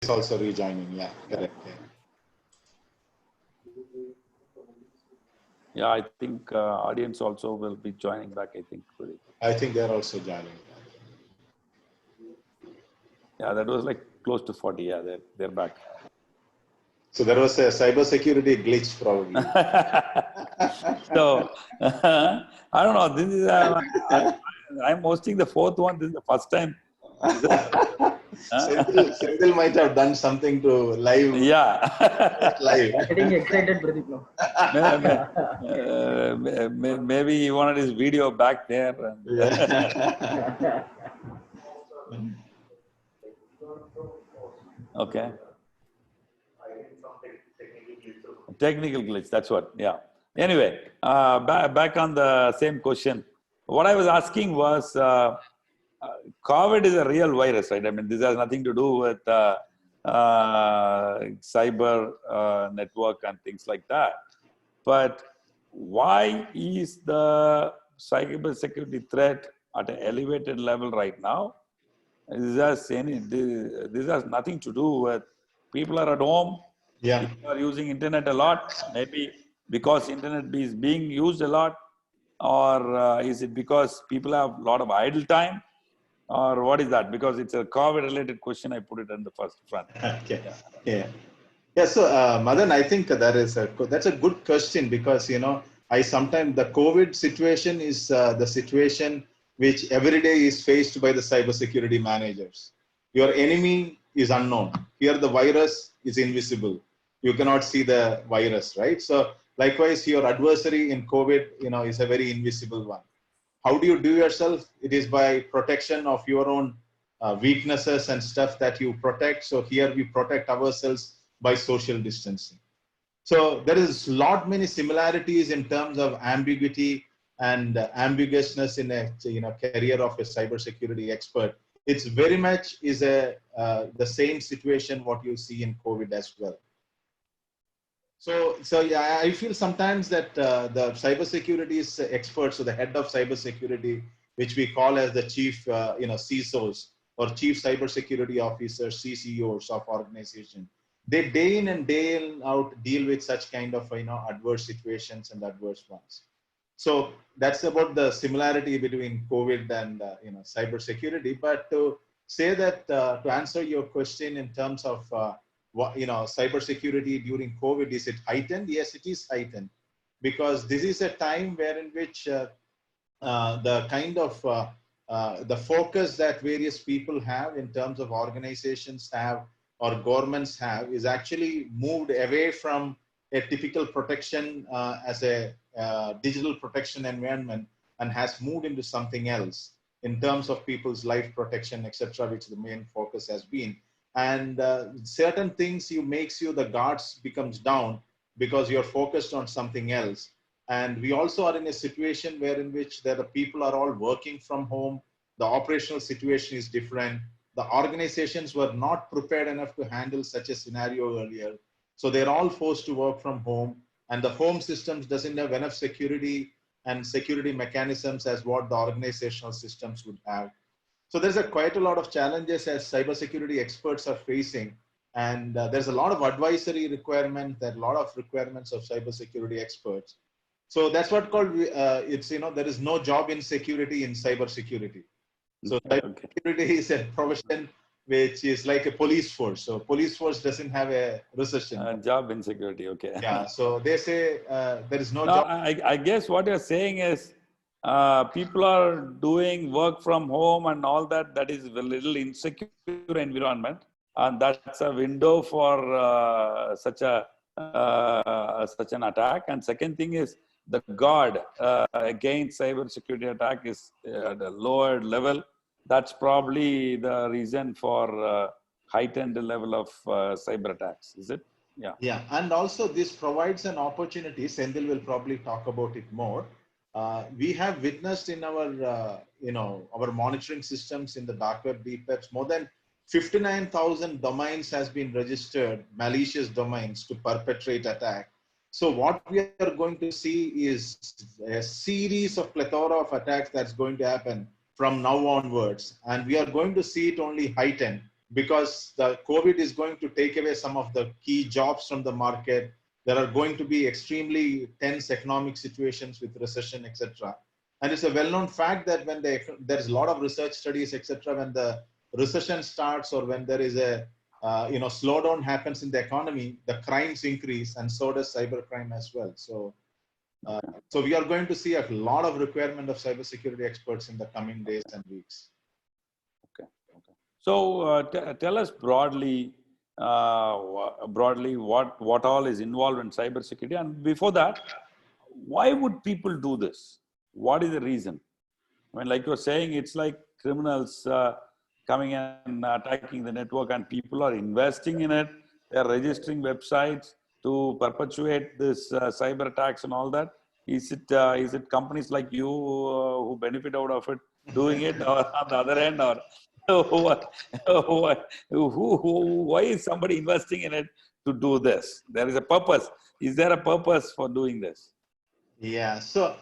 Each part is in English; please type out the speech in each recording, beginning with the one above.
is also rejoining. Yeah, correct. Yeah. Yeah, I think audience also will be joining back, I think. I think they're also joining. Yeah, that was like close to 40. Yeah, they're back. So there was a cybersecurity glitch probably. So I don't know. This is I'm hosting the fourth one. This is the first time. Senthil might have done something to live. Yeah. Live. Getting excited, Pradeep. Maybe he wanted his video back there. Yeah. Okay. Technical glitch, that's what, yeah. Anyway, back on the same question. What I was asking was, COVID is a real virus, right? I mean, this has nothing to do with cyber network and things like that. But why is the cyber security threat at an elevated level right now? This has nothing to do with people are at home. Yeah. People are using internet a lot. Maybe because internet is being used a lot, or is it because people have a lot of idle time, or what is that? Because it's a COVID-related question. I put it in the first front. Okay. Yeah. So, Madan, I think that's a good question because I sometimes the COVID situation is the situation which every day is faced by the cybersecurity managers. Your enemy is unknown. Here, the virus is invisible. You cannot see the virus, right? So, likewise, your adversary in COVID, is a very invisible one. How do you do yourself? It is by protection of your own weaknesses and stuff that you protect. So here we protect ourselves by social distancing. So there is many similarities in terms of ambiguity and ambiguousness in a career of a cybersecurity expert. It's very much is the same situation what you see in COVID as well. So yeah, I feel sometimes that the cybersecurity experts, so the head of cybersecurity, which we call as the chief, CISOs or chief cybersecurity officers, CCOs of organization, they day in and day out deal with such kind of adverse situations and adverse ones. So that's about the similarity between COVID and cybersecurity. But to say that to answer your question in terms of cybersecurity during COVID, is it heightened? Yes, it is heightened because this is a time where in which the kind of the focus that various people have in terms of organizations have or governments have is actually moved away from a typical protection as a digital protection environment and has moved into something else in terms of people's life protection, etc., which the main focus has been. And certain things the guards becomes down because you're focused on something else. And we also are in a situation where in which the people are all working from home. The operational situation is different. The organizations were not prepared enough to handle such a scenario earlier. So they're all forced to work from home. And the home systems doesn't have enough security and security mechanisms as what the organizational systems would have. So there's quite a lot of challenges as cybersecurity experts are facing. And there's a lot of advisory requirement, there are a lot of requirements of cybersecurity experts. So that's what called, there is no job in security in cybersecurity. So cybersecurity is a profession which is like a police force. So police force doesn't have a recession. Job in security, okay. Yeah, so they say there is no job. I guess what you're saying is people are doing work from home and all that. That is a little insecure environment. And that's a window for such an attack. And second thing is the guard against cyber security attack is at a lower level. That's probably the reason for heightened level of cyber attacks, is it? Yeah. Yeah, and also this provides an opportunity. Senthil will probably talk about it more. We have witnessed in our, our monitoring systems in the dark web, deep webs, more than 59,000 domains has been registered, malicious domains to perpetrate attack. So what we are going to see is a series of plethora of attacks that's going to happen from now onwards. And we are going to see it only heighten because the COVID is going to take away some of the key jobs from the market. There are going to be extremely tense economic situations with recession, etc. And it's a well-known fact that when there's a lot of research studies, etc., when the recession starts or when there is a slowdown happens in the economy, the crimes increase, and so does cybercrime as well. So, so we are going to see a lot of requirement of cybersecurity experts in the coming days and weeks. Okay. Okay. So tell us broadly, what all is involved in cybersecurity, and before that, why would people do this? What is the reason? I mean, like you're saying, it's like criminals coming and attacking the network, and people are investing in it. They're registering websites to perpetuate this cyber attacks and all that. Is it companies like you who benefit out of it doing it, or on the other end, or why is somebody investing in it to do this? There is a purpose. Is there a purpose for doing this? Yeah. So,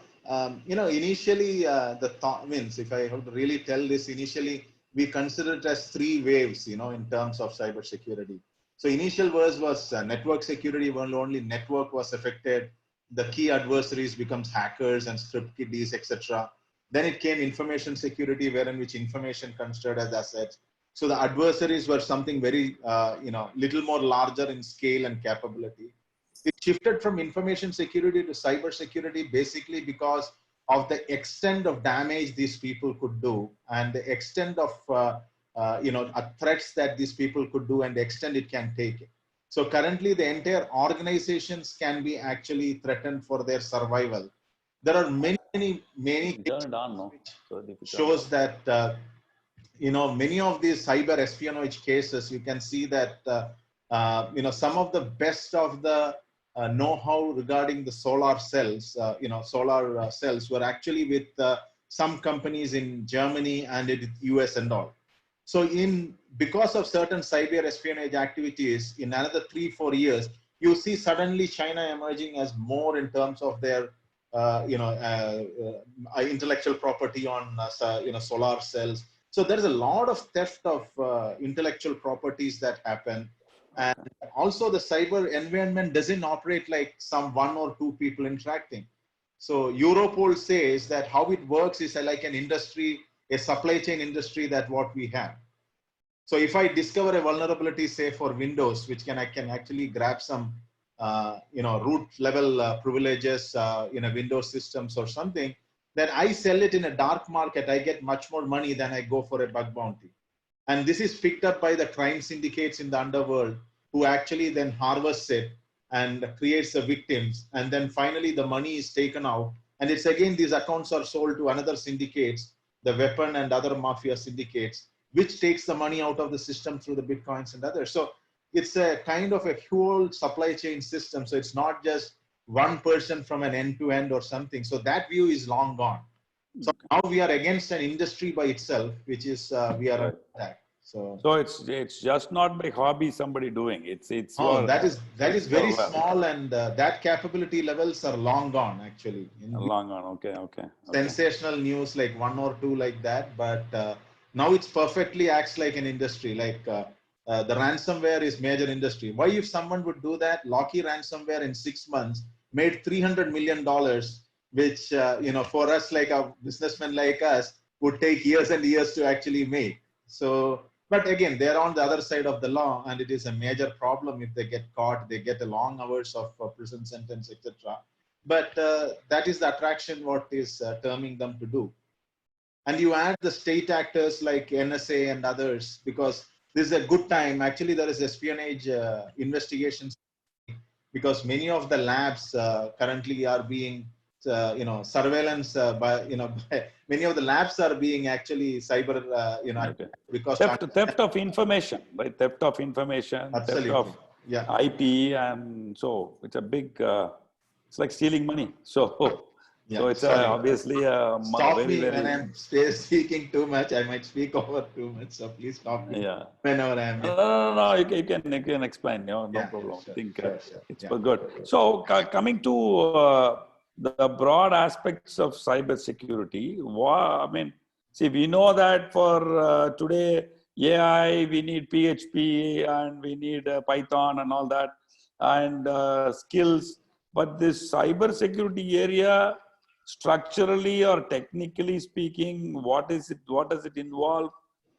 initially the thought means, if I have to really tell this, initially we consider it as three waves, in terms of cybersecurity. So initial verse was network security, when only network was affected. The key adversaries becomes hackers and script kiddies, etc. Then it came information security, wherein which information considered as assets. So the adversaries were something very, little more larger in scale and capability. It shifted from information security to cyber security basically because of the extent of damage these people could do, and the extent of threats that these people could do, and the extent it can take. So currently the entire organizations can be actually threatened for their survival. There are many cases which shows that many of these cyber espionage cases, you can see that some of the best of the know-how regarding the solar cells, cells were actually with some companies in Germany and in US and all. So because of certain cyber espionage activities, in another 3-4 years, you see suddenly China emerging as more in terms of their intellectual property on solar cells. So there's a lot of theft of intellectual properties that happen. And also the cyber environment doesn't operate like some one or two people interacting. So Europol says that how it works is like an industry, a supply chain industry, that what we have. So if I discover a vulnerability, say for Windows, which I can actually grab some root level privileges in a Windows systems or something, then I sell it in a dark market. I get much more money than I go for a bug bounty. And this is picked up by the crime syndicates in the underworld, who actually then harvests it and creates the victims. And then finally the money is taken out. And it's again, these accounts are sold to another syndicates, the weapon and other mafia syndicates, which takes the money out of the system through the Bitcoins and others. So it's a kind of a whole supply chain system. So it's not just one person from an end to end or something. So that view is long gone. So now we are against an industry by itself, which is we are under attack. So it's just not by hobby somebody doing it's that is very small, and that capability levels are long gone actually. Long gone. Okay. Sensational news like one or two like that, but now it's perfectly acts like an industry. Like the ransomware is major industry. Why, if someone would do that, Lockheed ransomware in 6 months made $300 million, which for us, like a businessman like us, would take years and years to actually make. So, but again, they're on the other side of the law, and it is a major problem if they get caught. They get a long hours of prison sentence, etc. But that is the attraction what is terming them to do. And you add the state actors like NSA and others, because this is a good time. Actually, there is espionage investigations, because many of the labs currently are being surveillance by many of the labs are being actually cyber because theft of information, right? Theft of information, absolutely. Theft of IP, and so it's a big it's like stealing money. So it's obviously stop very, me very, when I'm speaking too much. I might speak over too much, so please stop me whenever I'm no, you can explain, no problem. Sure, I think sure. it's good. So coming to the broad aspects of cyber security, I mean, see, we know that for today AI, we need PHP, and we need Python and all that, and skills. But this cyber security area, structurally or technically speaking, what is it? What does it involve,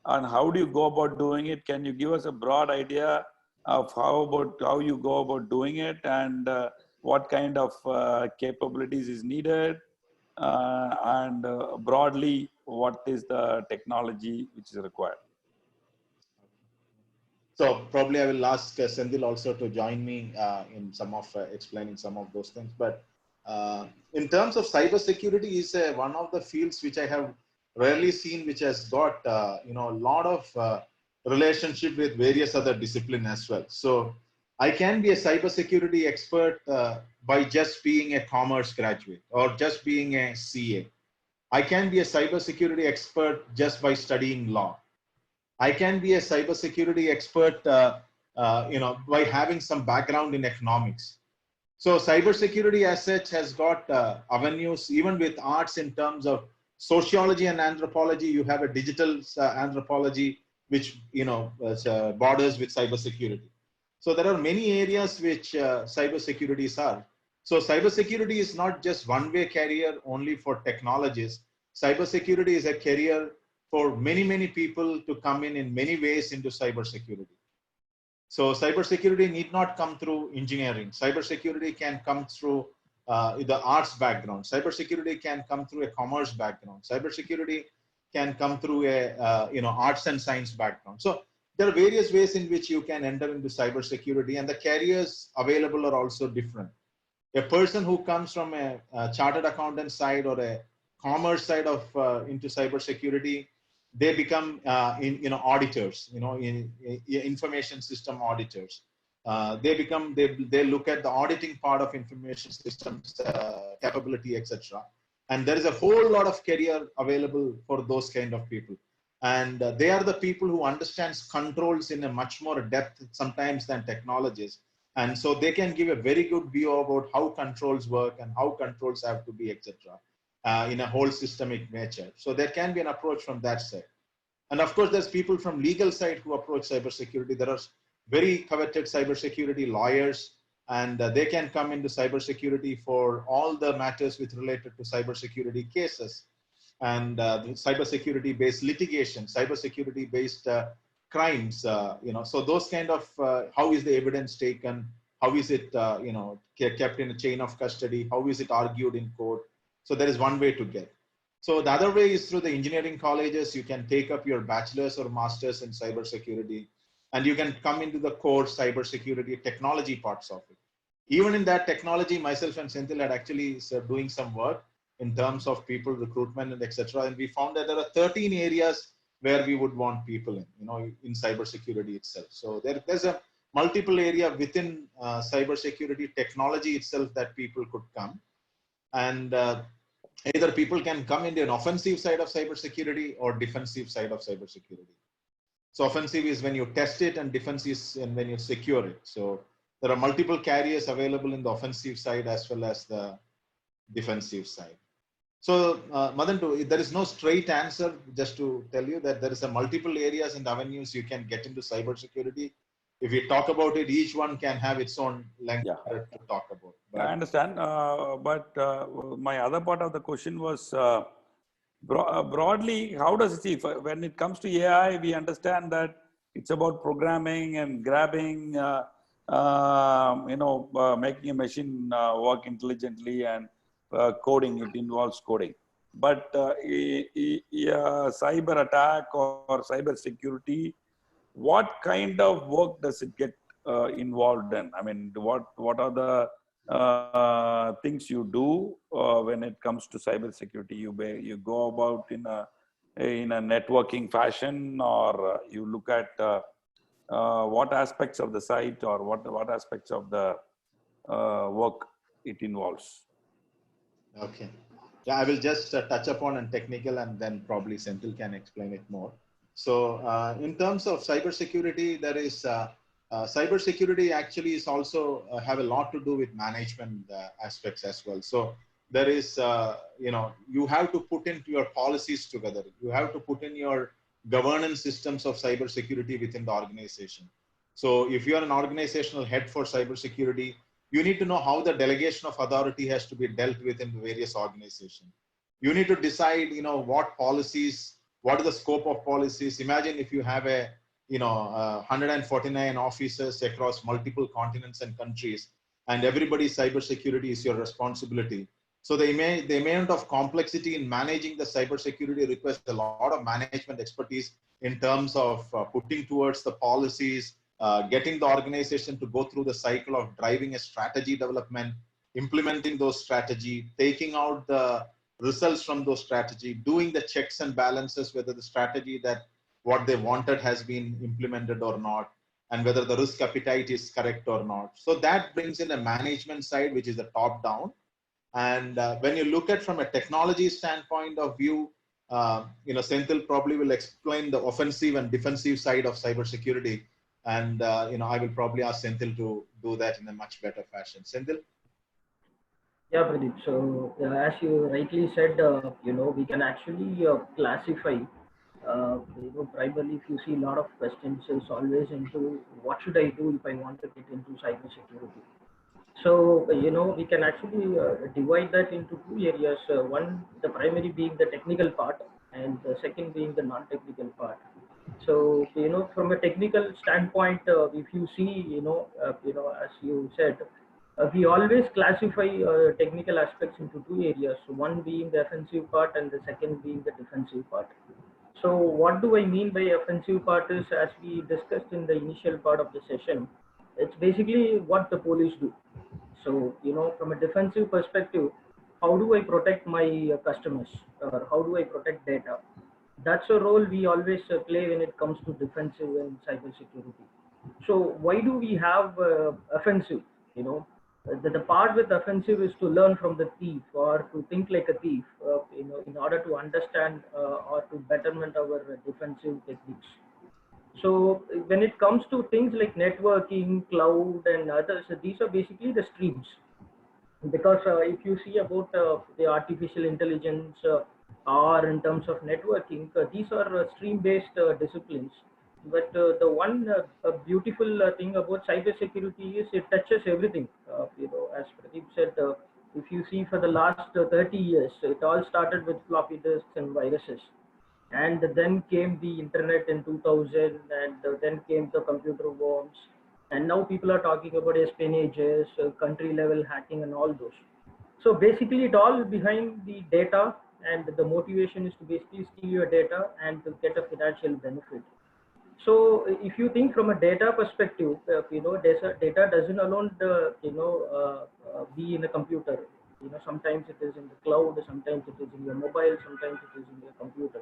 and how do you go about doing it? Can you give us a broad idea of how you go about doing it, and what kind of capabilities is needed, and broadly, what is the technology which is required? So probably I will ask Senthil also to join me in some of explaining some of those things. But in terms of cybersecurity, is one of the fields which I have rarely seen, which has got a lot of relationship with various other disciplines as well. So I can be a cybersecurity expert by just being a commerce graduate or just being a CA. I can be a cybersecurity expert just by studying law. I can be a cybersecurity expert, by having some background in economics. So cybersecurity as such has got avenues, even with arts in terms of sociology and anthropology. You have a digital anthropology, which borders with cybersecurity. So there are many areas which cybersecurities are. So cybersecurity is not just one-way career only for technologists. Cybersecurity is a career for many, many people to come in many ways into cybersecurity. So cybersecurity need not come through engineering. Cybersecurity can come through the arts background. Cybersecurity can come through a commerce background. Cybersecurity can come through a arts and science background. So there are various ways in which you can enter into cybersecurity, and the careers available are also different. A person who comes from a chartered accountant side or a commerce side of into cybersecurity, they become auditors, information system auditors. They look at the auditing part of information systems capability, etc. And there is a whole lot of career available for those kind of people. And they are the people who understands controls in a much more depth sometimes than technologies. And so they can give a very good view about how controls work and how controls have to be, etc. In a whole systemic nature. So there can be an approach from that side. And of course, there's people from legal side who approach cybersecurity. There are very coveted cybersecurity lawyers, and they can come into cybersecurity for all the matters with related to cybersecurity cases and cybersecurity-based litigation, cybersecurity-based crimes. So those kind of how is the evidence taken? How is it kept in a chain of custody? How is it argued in court? So there is one way to get. So the other way is through the engineering colleges. You can take up your bachelor's or master's in cybersecurity, and you can come into the core cybersecurity technology parts of it. Even in that technology, myself and Senthil had actually doing some work in terms of people recruitment and etc. And we found that there are 13 areas where we would want people in cybersecurity itself. So there's a multiple area within cybersecurity technology itself that people could come. And either people can come into an offensive side of cybersecurity or defensive side of cybersecurity. So offensive is when you test it, and defensive is when you secure it. So there are multiple carriers available in the offensive side as well as the defensive side. So Madan, there is no straight answer. Just to tell you that there is a multiple areas and avenues you can get into cybersecurity. If we talk about it, each one can have its own length to talk about. But I understand, but my other part of the question was broadly, how does it see? When it comes to AI, we understand that it's about programming and grabbing, making a machine work intelligently, and coding. It involves coding. But cyber attack or cyber security, what kind of work does it get involved in? I mean, what are the things you do when it comes to cybersecurity? You go about in a networking fashion, or you look at what aspects of the site, or what aspects of the work it involves? Okay. Yeah, I will just touch upon and technical, and then probably Senthil can explain it more. So in terms of cybersecurity, there is cybersecurity actually is also have a lot to do with management aspects as well. So there is, you have to put into your policies together. You have to put in your governance systems of cybersecurity within the organization. So if you're an organizational head for cybersecurity, you need to know how the delegation of authority has to be dealt with in the various organizations. You need to decide, what policies, what is the scope of policies. Imagine if you have 149 officers across multiple continents and countries, and everybody's cybersecurity is your responsibility. So the amount of complexity in managing the cybersecurity requires a lot of management expertise in terms of putting towards the policies, getting the organization to go through the cycle of driving a strategy development, implementing those strategy, taking out the results from those strategy, doing the checks and balances, whether the strategy that what they wanted has been implemented or not, and whether the risk appetite is correct or not. So that brings in a management side, which is the top down. And when you look at from a technology standpoint of view, Senthil probably will explain the offensive and defensive side of cybersecurity. And, I will probably ask Senthil to do that in a much better fashion. Senthil? Yeah, Pradeep. So as you rightly said, we can actually classify, primarily if you see a lot of questions is always into what should I do if I want to get into cybersecurity. So, we can actually divide that into two areas. One, the primary being the technical part, and the second being the non-technical part. So, from a technical standpoint, if you see, as you said, we always classify technical aspects into two areas. One being the offensive part, and the second being the defensive part. So, what do I mean by offensive part is, as we discussed in the initial part of the session, it's basically what the police do. So, from a defensive perspective, how do I protect my customers, or how do I protect data? That's a role we always play when it comes to defensive and cybersecurity. So why do we have offensive? The part with offensive is to learn from the thief, or to think like a thief, in order to understand or to betterment our defensive techniques. So when it comes to things like networking, cloud, and others, these are basically the streams. Because if you see about the artificial intelligence or in terms of networking, these are stream-based disciplines. But the one beautiful thing about cybersecurity is it touches everything. As Pradeep said, if you see for the last 30 years, it all started with floppy disks and viruses. And then came the internet in 2000, and then came the computer worms. And now people are talking about espionages, country level hacking, and all those. So basically, it all behind the data, and the motivation is to basically steal your data and to get a financial benefit. So if you think from a data perspective, data doesn't alone, be in a computer. Sometimes it is in the cloud, sometimes it is in your mobile, sometimes it is in your computer.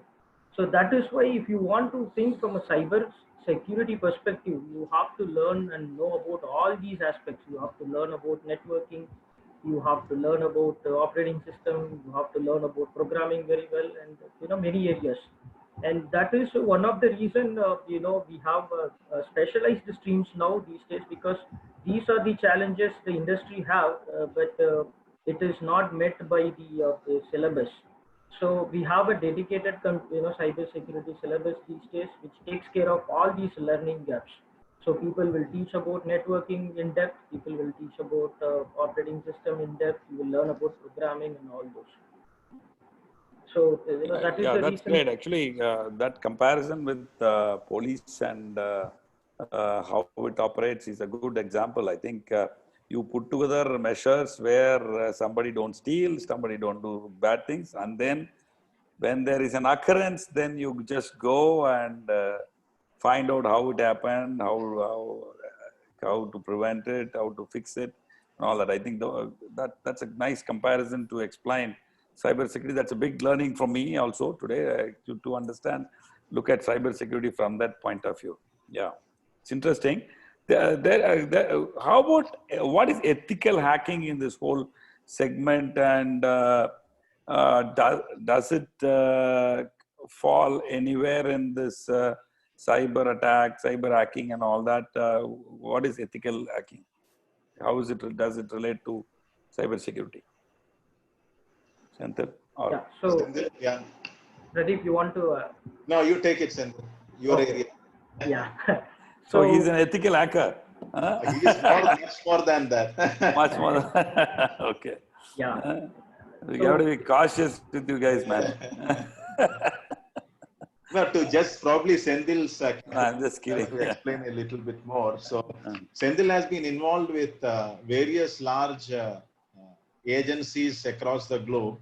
So that is why if you want to think from a cyber security perspective, you have to learn and know about all these aspects. You have to learn about networking, you have to learn about the operating system, you have to learn about programming very well, and many areas. And that is one of the reason we have specialized streams now these days, because these are the challenges the industry have, but it is not met by the syllabus. So we have a dedicated cyber security syllabus these days, which takes care of all these learning gaps. So people will teach about networking in depth, people will teach about operating system in depth, you will learn about programming and all those. So that is the that's reason. great. Actually, that comparison with police and how it operates is a good example. I think you put together measures where somebody don't steal, somebody don't do bad things, and then when there is an occurrence, then you just go and find out how it happened, how to prevent it, how to fix it, and all that. I think that's a nice comparison to explain cybersecurity. That's a big learning for me also today to understand, look at cybersecurity from that point of view. Yeah, it's interesting. How about what is ethical hacking in this whole segment, and does it fall anywhere in this cyber attack, cyber hacking, and all that? What is ethical hacking? How is it? Does it relate to cybersecurity? Senthil? Yeah. So Yeah. Pradeep, you want to? No, you take it, Senthil. Your Okay. area. Yeah. So he's an ethical hacker. He is much more than that. Much more. Okay. Yeah. We So, have to be cautious with you guys, man. No, to just probably Senthil's I'm just kidding. to explain a little bit more. So, Senthil has been involved with various large agencies across the globe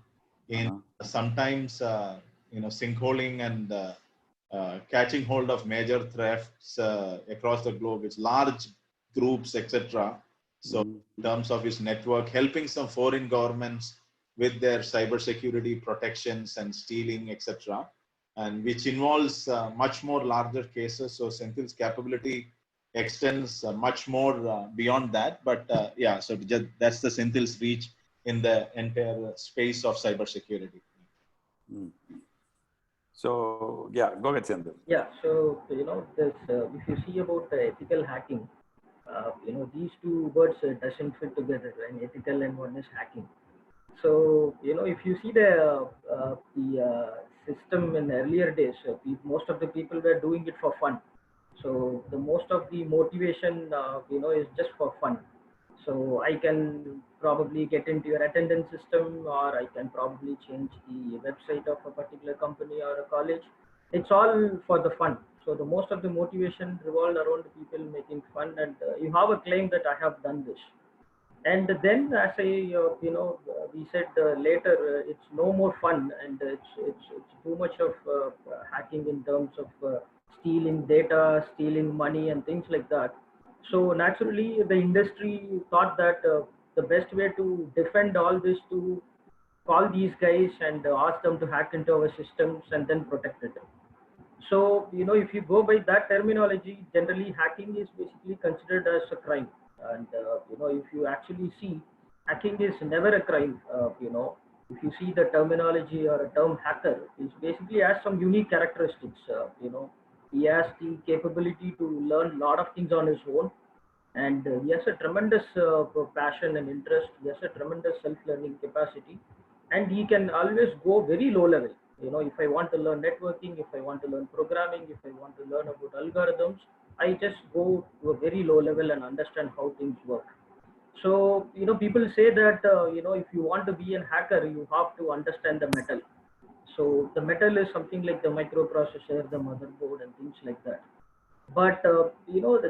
in sometimes sinkholing and catching hold of major thefts across the globe. It's large groups, etc. So, in terms of his network, helping some foreign governments with their cyber security protections and stealing, etc., and which involves much more larger cases. So Senthil's capability extends much more beyond that. But yeah, so that's the Senthil's reach in the entire space of cybersecurity. So yeah, go ahead, Senthil. yeah. So this if you see about ethical hacking, these two words doesn't fit together. And ethical and one is hacking. So if you see the system in earlier days, most of the people were doing it for fun. So the most of the motivation is just for fun. So I can probably get into your attendance system, or I can probably change the website of a particular company or a college. It's all for the fun. So the most of the motivation revolved around people making fun, and you have a claim that I have done this. And then, as we said later, it's no more fun, and it's too much of hacking in terms of stealing data, stealing money, and things like that. So naturally, the industry thought that the best way to defend all this to call these guys and ask them to hack into our systems and then protect it. So, if you go by that terminology, generally hacking is basically considered as a crime. And, if you actually see, hacking is never a crime. If you see the terminology or a term hacker, it basically has some unique characteristics. He has the capability to learn a lot of things on his own. And he has a tremendous passion and interest. He has a tremendous self-learning capacity. And he can always go very low level. If I want to learn networking, if I want to learn programming, if I want to learn about algorithms, I just go to a very low level and understand how things work. So, people say that, if you want to be a hacker, you have to understand the metal. So the metal is something like the microprocessor, the motherboard, and things like that. But,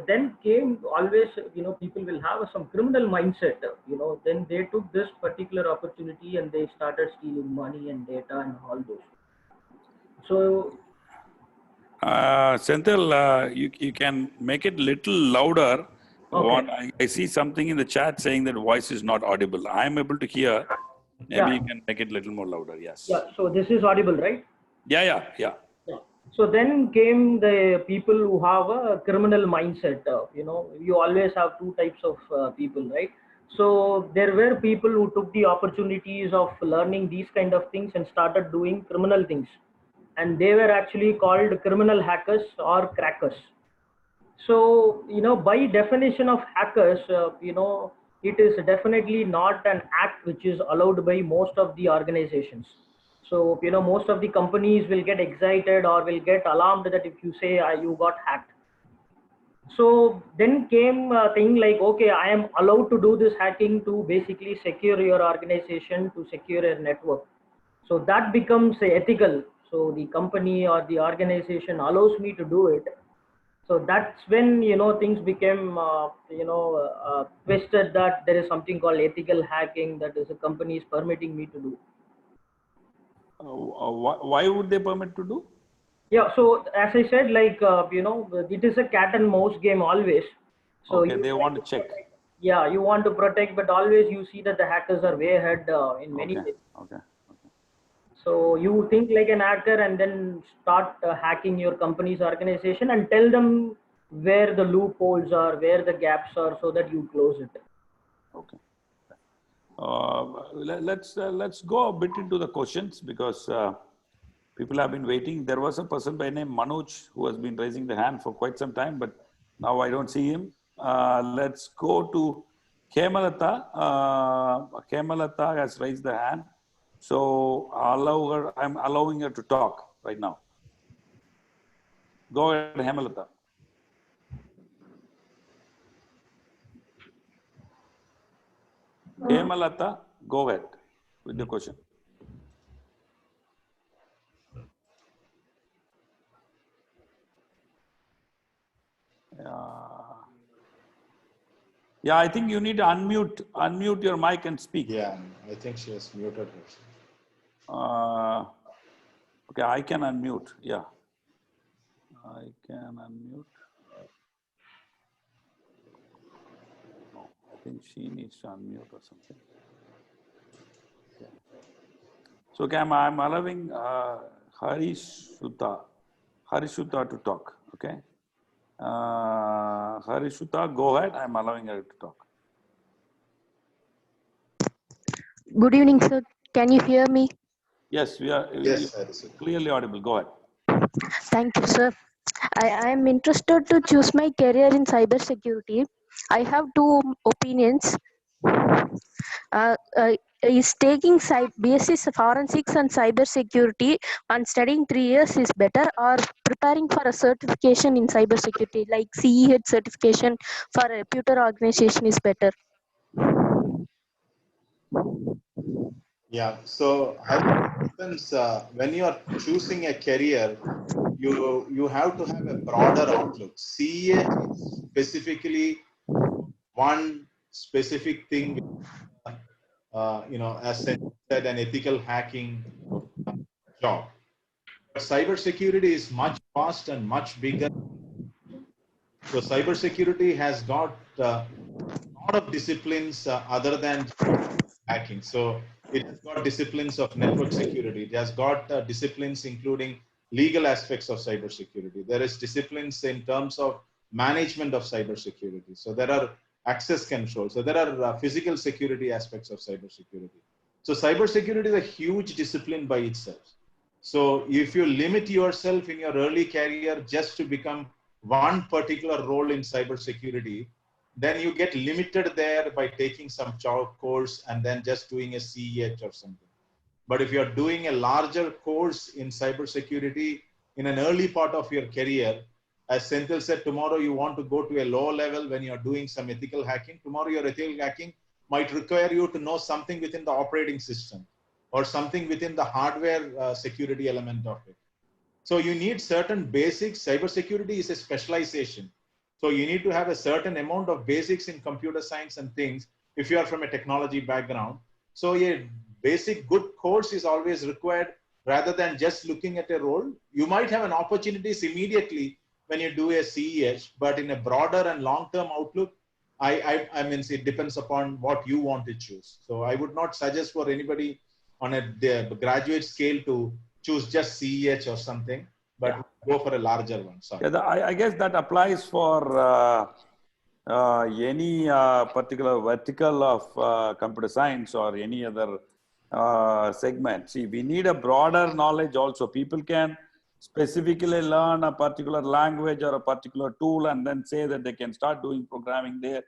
then came always, people will have some criminal mindset, then they took this particular opportunity and they started stealing money and data and all those. So, Senthil, you can make it little louder. okay. I see something in the chat saying that voice is not audible. I'm able to hear. Maybe you can make it a little more louder. Yes. Yeah. So this is audible, right? Yeah. Yeah. So then came the people who have a criminal mindset. You always have two types of people, right? So there were people who took the opportunities of learning these kind of things and started doing criminal things. And they were actually called criminal hackers or crackers. So, by definition of hackers, it is definitely not an act which is allowed by most of the organizations. So, most of the companies will get excited or will get alarmed that if you say you got hacked. So then came a thing like, okay, I am allowed to do this hacking to basically secure your organization, to secure your network. So that becomes ethical. So the company or the organization allows me to do it. So that's when things became twisted, that there is something called ethical hacking that is a company is permitting me to do. Why would they permit to do? Yeah, so as I said, like it is a cat and mouse game always. So okay, they want to check. Yeah, you want to protect, but always you see that the hackers are way ahead in many ways. Okay. So you think like an hacker and then start hacking your company's organization and tell them where the loopholes are, where the gaps are, so that you close it. Okay. Let's go a bit into the questions, because people have been waiting. There was a person by name Manoj who has been raising the hand for quite some time, but now I don't see him. Let's go to Kemalata. Kemalata has raised the hand. So I'm allowing her to talk. right now. Go ahead, Hemalata. Hemalata, go ahead with the question. Yeah, I think you need to unmute your mic and speak. Yeah, I think she has muted herself. Okay, I can unmute. Yeah, I can unmute. No, I think she needs to unmute or something. Okay. So, okay, I'm allowing Harishuta to talk. Okay, Harishuta, go ahead. I'm allowing her to talk. Good evening, sir. Can you hear me? Yes, we are. Yes, Harishuta. Clearly audible. Go ahead. Thank you, sir. I am interested to choose my career in cybersecurity. I have two opinions. Is taking BSc Forensics and Cybersecurity and studying 3 years is better, or preparing for a certification in cybersecurity like CEH certification for a reputed organization is better? Yeah, so happens when you are choosing a career, you have to have a broader outlook. CEH is specifically one specific thing, as said, an ethical hacking job. But cybersecurity is much vast and much bigger. So cybersecurity has got a lot of disciplines other than hacking. So it has got disciplines of network security. It has got disciplines including legal aspects of cybersecurity. There is disciplines in terms of management of cybersecurity. So there are access control. So there are physical security aspects of cybersecurity. So cybersecurity is a huge discipline by itself. So if you limit yourself in your early career just to become one particular role in cybersecurity, then you get limited there by taking some course and then just doing a CEH or something. But if you're doing a larger course in cybersecurity in an early part of your career, as Senthil said, tomorrow you want to go to a low level when you're doing some ethical hacking. Tomorrow your ethical hacking might require you to know something within the operating system or something within the hardware security element of it. So you need certain basics. Cybersecurity is a specialization. So you need to have a certain amount of basics in computer science and things if you are from a technology background. So a basic good course is always required rather than just looking at a role. You might have an opportunities immediately when you do a CEH, but in a broader and long-term outlook, I mean, it depends upon what you want to choose. So I would not suggest for anybody on a graduate scale to choose just CEH or something, but go for a larger one. Sorry. Yeah, I guess that applies for any particular vertical of computer science or any other segment. See, we need a broader knowledge also. People can specifically learn a particular language or a particular tool and then say that they can start doing programming there.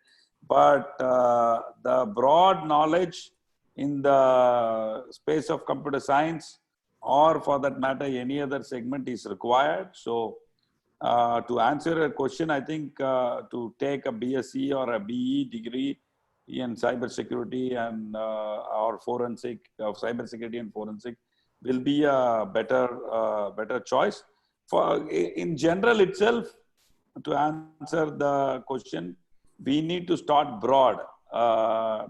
But the broad knowledge in the space of computer science, or for that matter, any other segment is required. So to answer a question, I think to take a BSc or a BE degree in cybersecurity and or forensic of cybersecurity and forensic will be a better choice. For in general itself, to answer the question, we need to start broad.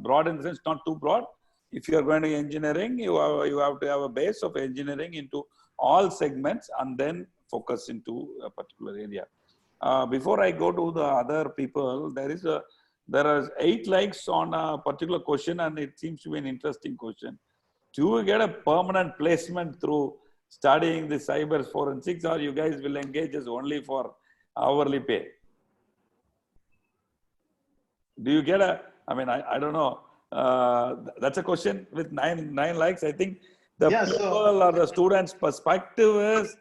Broad in the sense, not too broad. If you are going to engineering, you have to have a base of engineering into all segments and then focus into a particular area. Before I go to the other people, there are 8 likes on a particular question, and it seems to be an interesting question. Do you get a permanent placement through studying the cyber forensics, or you guys will engage us only for hourly pay? Do you get a, I mean, I don't know. That's a question with nine likes. I think the people or the students' perspective is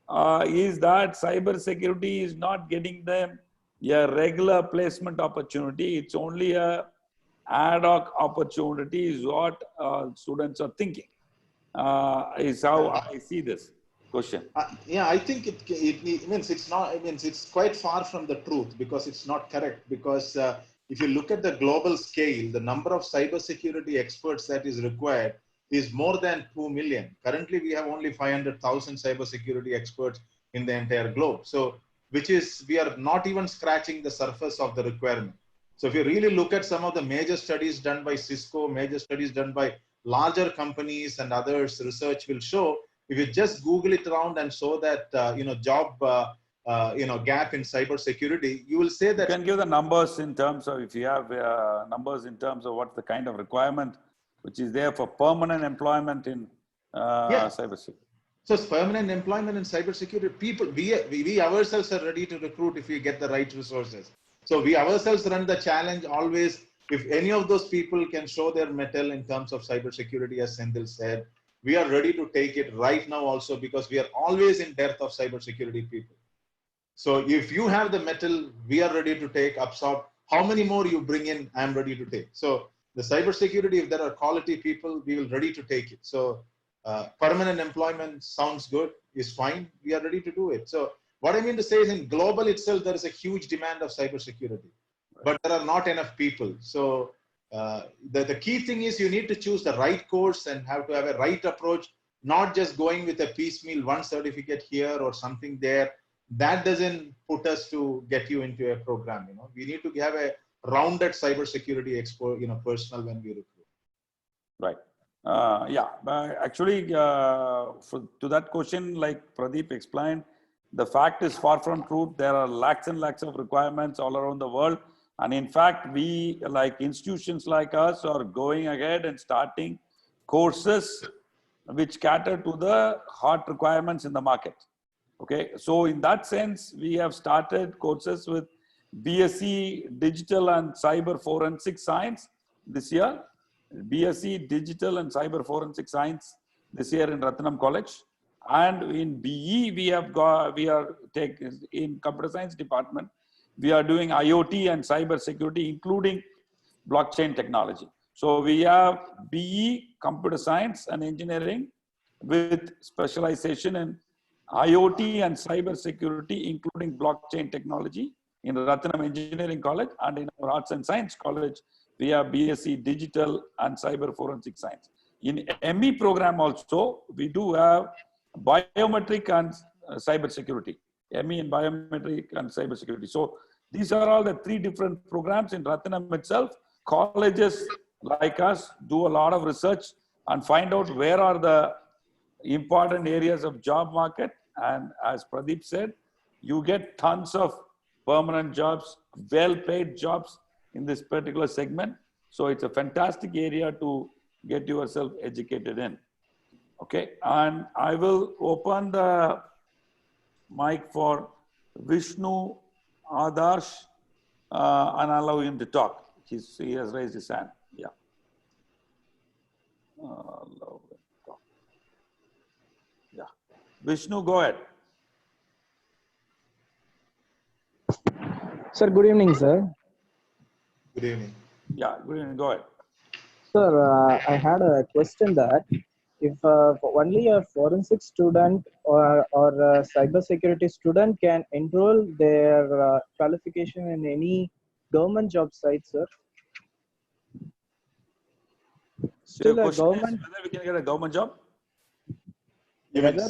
that cybersecurity is not getting them a regular placement opportunity. It's only a ad hoc opportunity is what students are thinking. Is how I see this question. Yeah, I think it means it's not. It means it's quite far from the truth because it's not correct. Because if you look at the global scale, the number of cybersecurity experts that is required is more than 2 million. Currently, we have only 500,000 cybersecurity experts in the entire globe. So, which is, we are not even scratching the surface of the requirement. So if you really look at some of the major studies done by Cisco, major studies done by larger companies and others, research will show, if you just Google it around and show that, job, gap in cybersecurity, you will say that. You can give the numbers in terms of, if you have numbers in terms of what's the kind of requirement which is there for permanent employment in cybersecurity. So permanent employment in cybersecurity, people, we ourselves are ready to recruit if we get the right resources. So we ourselves run the challenge always. If any of those people can show their mettle in terms of cybersecurity, as Senthil said, we are ready to take it right now also, because we are always in dearth of cybersecurity people. So if you have the mettle, we are ready to take, absorb. How many more you bring in, I'm ready to take. So the cybersecurity, if there are quality people, we will ready to take it. So permanent employment sounds good, is fine. We are ready to do it. So what I mean to say is, in global itself, there is a huge demand of cybersecurity, but there are not enough people. So the key thing is you need to choose the right course and have to have a right approach, not just going with a piecemeal, one certificate here or something there. That doesn't put us to get you into a program. We need to have a rounded cybersecurity personnel when we recruit. Right. Actually, to that question, like Pradeep explained, the fact is far from truth. There are lakhs and lakhs of requirements all around the world. And in fact, we, like institutions like us, are going ahead and starting courses which cater to the hot requirements in the market. Okay. So in that sense, we have started courses with BSc Digital and Cyber Forensic Science this year. BSc Digital and Cyber Forensic Science this year in Rathinam College. And in BE, we are taking in Computer Science department, we are doing IoT and Cyber Security, including blockchain technology. So we have BE Computer Science and Engineering with specialization in IoT and Cyber Security, including blockchain technology in Rathinam Engineering College, and in our Arts and Science College, we have BSc Digital and Cyber Forensic Science. In ME program also, we do have biometric and cyber security, ME in biometric and cyber security. So these are all the 3 different programs in Rathinam itself. Colleges like us do a lot of research and find out where are the important areas of job market. And as Pradeep said, you get tons of permanent jobs, well-paid jobs in this particular segment. So it's a fantastic area to get yourself educated in. Okay, and I will open the mic for Vishnu Adharsh and allow him to talk. He has raised his hand. Yeah. Allow him to talk. Yeah. Vishnu, go ahead. Sir, good evening, sir. Good evening. Yeah, good evening. Go ahead. Sir, I had a question that if only a forensic student or a cybersecurity student can enroll their qualification in any government job site, sir. Still a government. Whether we can get a government job? Whether,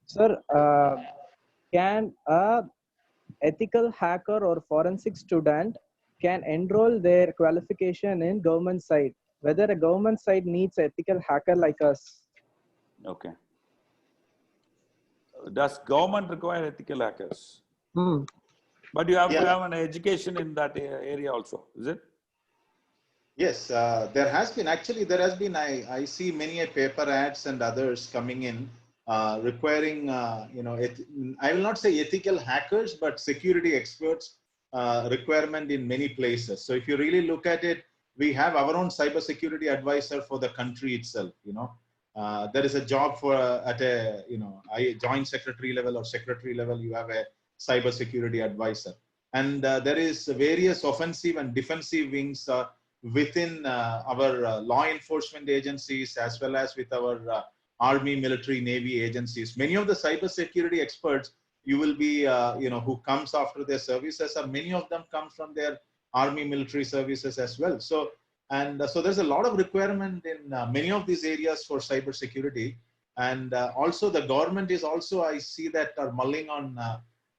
sir, can a ethical hacker or forensic student can enroll their qualification in government side, whether a government side needs ethical hacker like us? Okay. Does government require ethical hackers? But you have to have an education in that area also, is it? Yes, there has been, I see many paper ads and others coming in requiring, I will not say ethical hackers, but security experts requirement in many places. So if you really look at it, we have our own cybersecurity advisor for the country itself. There is a job for at a joint secretary level or secretary level. You have a cybersecurity advisor, and there is various offensive and defensive wings within our law enforcement agencies, as well as with our army, military, navy agencies. Many of the cybersecurity experts you will be, who comes after their services, or many of them come from their army, military services as well. So, so there's a lot of requirement in many of these areas for cybersecurity. And also the government is also, I see that are mulling on,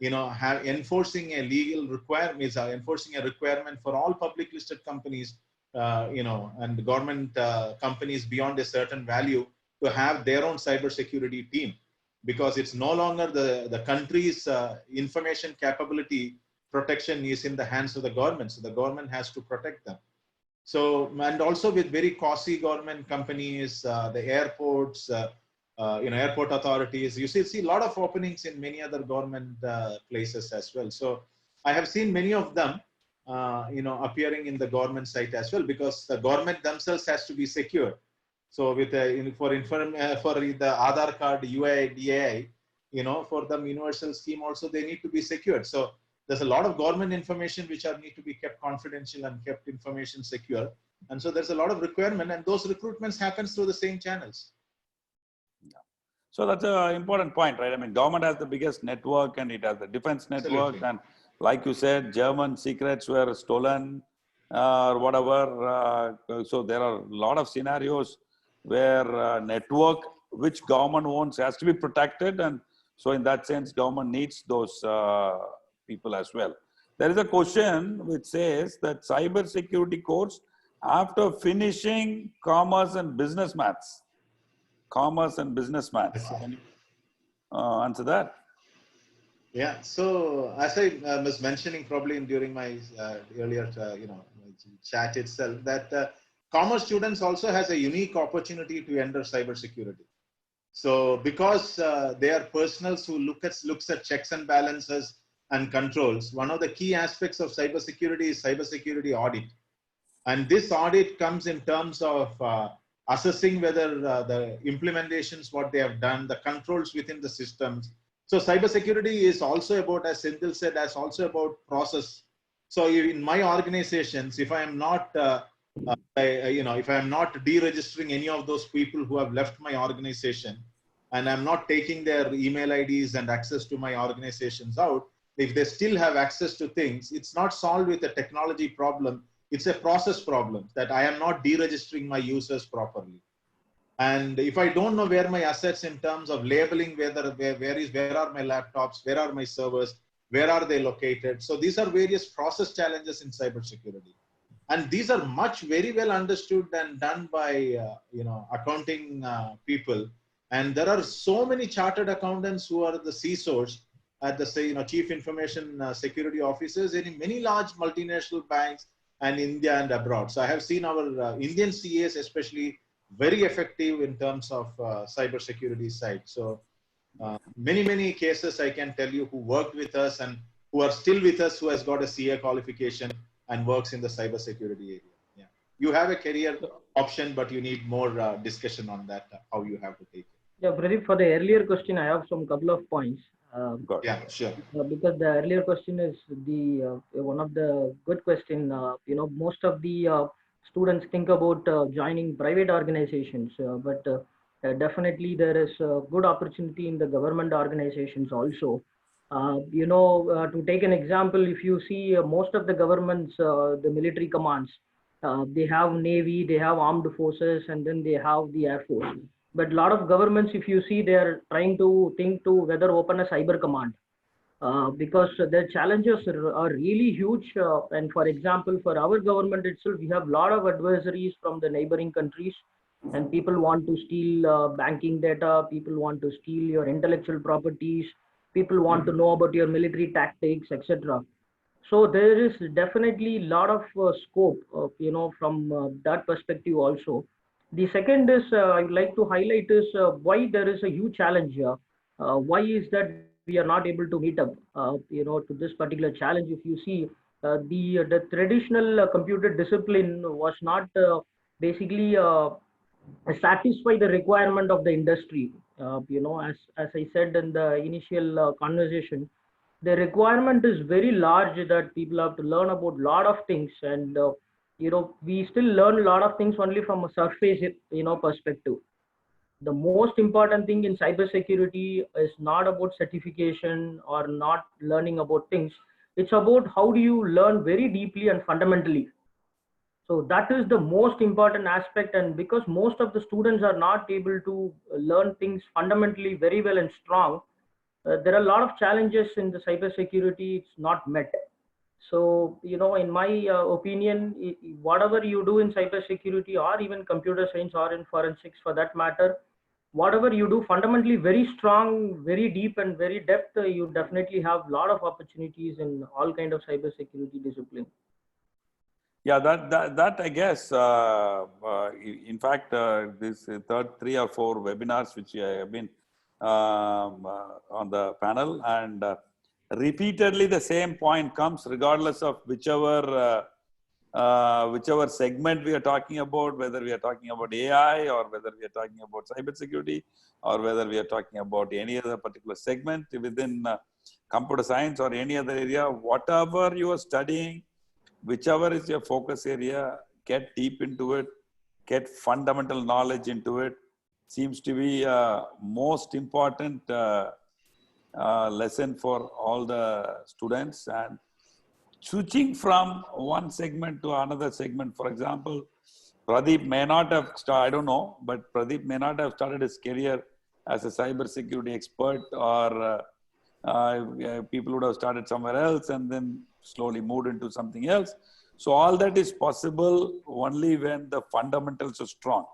enforcing a legal requirement, enforcing a requirement for all public listed companies, and government companies beyond a certain value to have their own cybersecurity team, because it's no longer the country's information capability protection is in the hands of the government. So the government has to protect them. So, and also with very costly government companies, the airports, airport authorities, you see a lot of openings in many other government places as well. So I have seen many of them, appearing in the government site as well, because the government themselves has to be secure. So with for the Aadhaar card, UIDAI, for the universal scheme also, they need to be secured. So there's a lot of government information which need to be kept confidential and kept information secure. And so there's a lot of requirement, and those recruitments happens through the same channels. So that's an important point, right? I mean, government has the biggest network, and it has the defense network. Absolutely. And like you said, German secrets were stolen or whatever. So there are a lot of scenarios where network which government owns has to be protected. And so in that sense, government needs those people as well. There is a question which says that cyber security course after finishing commerce and business maths. Commerce and business maths. Can you answer that? Yeah. So as I was mentioning probably during my earlier, chat itself, that commerce students also has a unique opportunity to enter cybersecurity. So because they are personals who looks at checks and balances and controls, one of the key aspects of cybersecurity is cybersecurity audit. And this audit comes in terms of assessing whether the implementations, what they have done, the controls within the systems. So cybersecurity is also about, as Senthil said, as also about process. So in my organizations, if I am not, if I am not deregistering any of those people who have left my organization, and I'm not taking their email IDs and access to my organizations out, if they still have access to things, it's not solved with a technology problem. It's a process problem that I am not deregistering my users properly. And if I don't know where my assets in terms of labeling, where are my laptops, where are my servers, where are they located? So these are various process challenges in cybersecurity. And these are very well understood and done by, accounting people. And there are so many chartered accountants who are the CISOs at the, Chief Information Security Officers in many large multinational banks and India and abroad. So I have seen our Indian CAs especially very effective in terms of cybersecurity side. So many cases I can tell you who worked with us and who are still with us, who has got a CA qualification and works in the cybersecurity area. Yeah, you have a career option, but you need more discussion on that, how you have to take it. Yeah, Pradeep, for the earlier question, I have some couple of points. Yeah, sure. Because the earlier question is the one of the good question. Most of the students think about joining private organizations, but definitely there is a good opportunity in the government organizations also. To take an example, if you see most of the governments, the military commands, they have Navy, they have armed forces, and then they have the Air Force. But a lot of governments, if you see, they are trying to think to whether open a cyber command. Because the challenges are really huge. And for example, for our government itself, we have a lot of adversaries from the neighboring countries, and people want to steal banking data, people want to steal your intellectual properties, people want to know about your military tactics, etc. So there is definitely a lot of scope, from that perspective also. The second is I would like to highlight is why there is a huge challenge here. Why is that we are not able to meet up, to this particular challenge? If you see, the traditional computer discipline was not basically satisfy the requirement of the industry. As I said in the initial conversation, the requirement is very large that people have to learn about a lot of things, and we still learn a lot of things only from a surface, perspective. The most important thing in cybersecurity is not about certification or not learning about things. It's about how do you learn very deeply and fundamentally. So that is the most important aspect. And because most of the students are not able to learn things fundamentally very well and strong, there are a lot of challenges in the cybersecurity. It's not met. So, in my opinion, whatever you do in cybersecurity or even computer science or in forensics for that matter, whatever you do fundamentally very strong, very deep and very depth, you definitely have a lot of opportunities in all kind of cybersecurity discipline. Yeah, that I guess, in fact, this third 3 or 4 webinars which I have been on the panel, and repeatedly the same point comes regardless of whichever segment we are talking about, whether we are talking about AI or whether we are talking about cybersecurity or whether we are talking about any other particular segment within computer science or any other area, whatever you are studying, whichever is your focus area, get deep into it, get fundamental knowledge into it, seems to be most important lesson for all the students. And switching from one segment to another segment, for example, Pradeep may not have started, I don't know, but Pradeep may not have started his career as a cybersecurity expert, or people would have started somewhere else and then slowly moved into something else. So all that is possible only when the fundamentals are strong.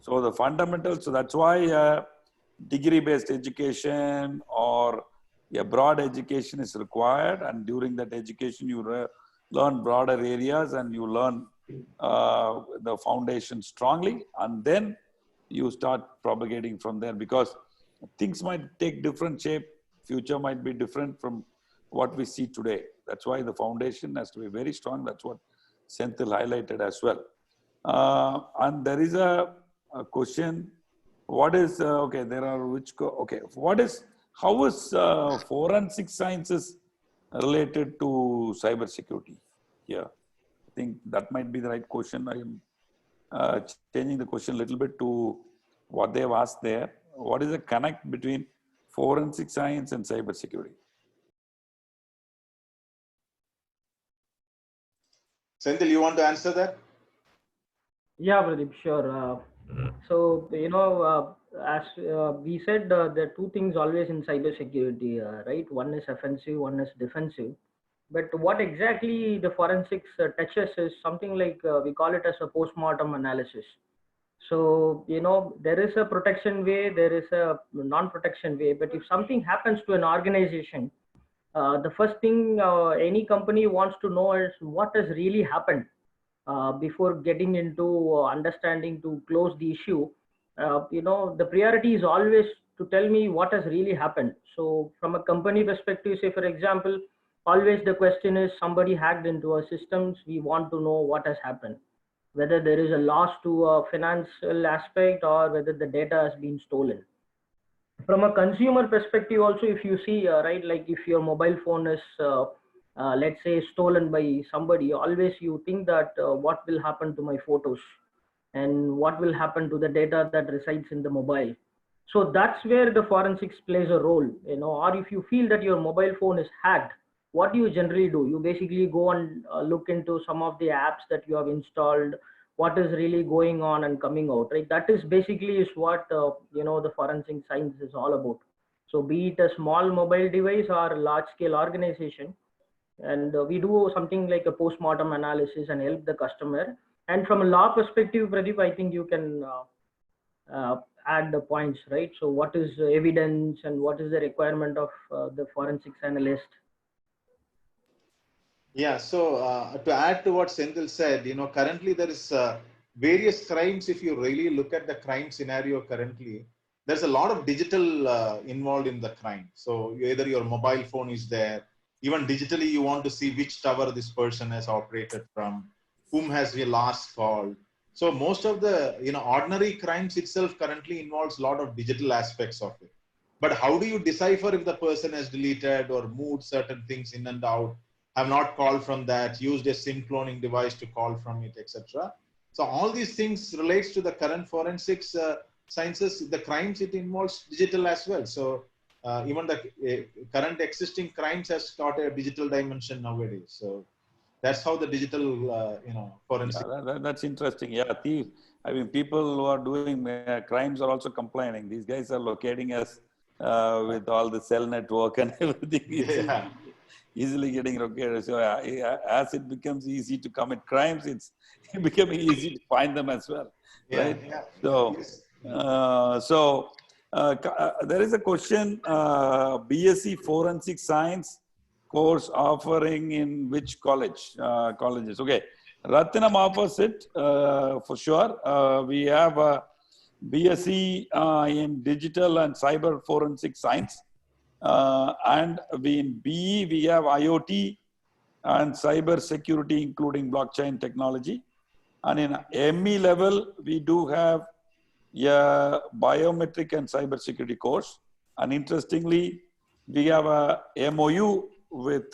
So the fundamentals, so that's why degree-based education or a broad education is required, and during that education you learn broader areas and you learn the foundation strongly, and then you start propagating from there, because things might take different shape, future might be different from what we see today. That's why the foundation has to be very strong. That's what Senthil highlighted as well. And there is a question, what is, okay, there are okay, how is forensic sciences related to cybersecurity? Yeah, I think that might be the right question. I am changing the question a little bit to what they have asked there. What is the connect between forensic science and cybersecurity? Senthil, you want to answer that? Yeah, Pradeep, sure. So, as we said, there are two things always in cybersecurity, right? One is offensive, one is defensive. But what exactly the forensics touches is something like we call it as a post-mortem analysis. So, there is a protection way, there is a non-protection way. But if something happens to an organization, the first thing any company wants to know is what has really happened. Before getting into understanding to close the issue, the priority is always to tell me what has really happened. So from a company perspective, say for example, always the question is somebody hacked into our systems. We want to know what has happened, whether there is a loss to a financial aspect or whether the data has been stolen. From a consumer perspective also, if you see, right, like if your mobile phone is let's say stolen by somebody, always you think that what will happen to my photos and what will happen to the data that resides in the mobile. So that's where the forensics plays a role, or if you feel that your mobile phone is hacked, what do you generally do? You basically go and look into some of the apps that you have installed, what is really going on and coming out, right? That is basically is what the forensic science is all about. So be it a small mobile device or a large scale organization, and we do something like a post-mortem analysis and help the customer. And from a law perspective, Pradeep, I think you can add the points, right? So what is evidence and what is the requirement of the forensics analyst? Yeah, so to add to what Senthil said, currently there is various crimes. If you really look at the crime scenario currently, there's a lot of digital involved in the crime. So either your mobile phone is there, even digitally you want to see which tower this person has operated from, whom has we last called. So most of the ordinary crimes itself currently involves a lot of digital aspects of it. But how do you decipher if the person has deleted or moved certain things in and out? have not called from that, used a SIM cloning device to call from it, etc. So all these things relates to the current forensics sciences. The crimes, it involves digital as well. So even the current existing crimes has got a digital dimension nowadays. So that's how the digital, forensic. Yeah, that's interesting. Yeah, I mean, people who are doing crimes are also complaining. These guys are locating us with all the cell network and everything. It's easily getting located. So as it becomes easy to commit crimes, it's becoming easy to find them as well, right? Yeah. So, there is a question, BSc Forensic Science course offering in which colleges? Okay, Rathinam offers it for sure. We have a BSc in Digital and Cyber Forensic Science. And in BE, we have IoT and Cyber Security, including blockchain technology. And in ME level, we do have a biometric and cyber security course. And interestingly, we have a MOU with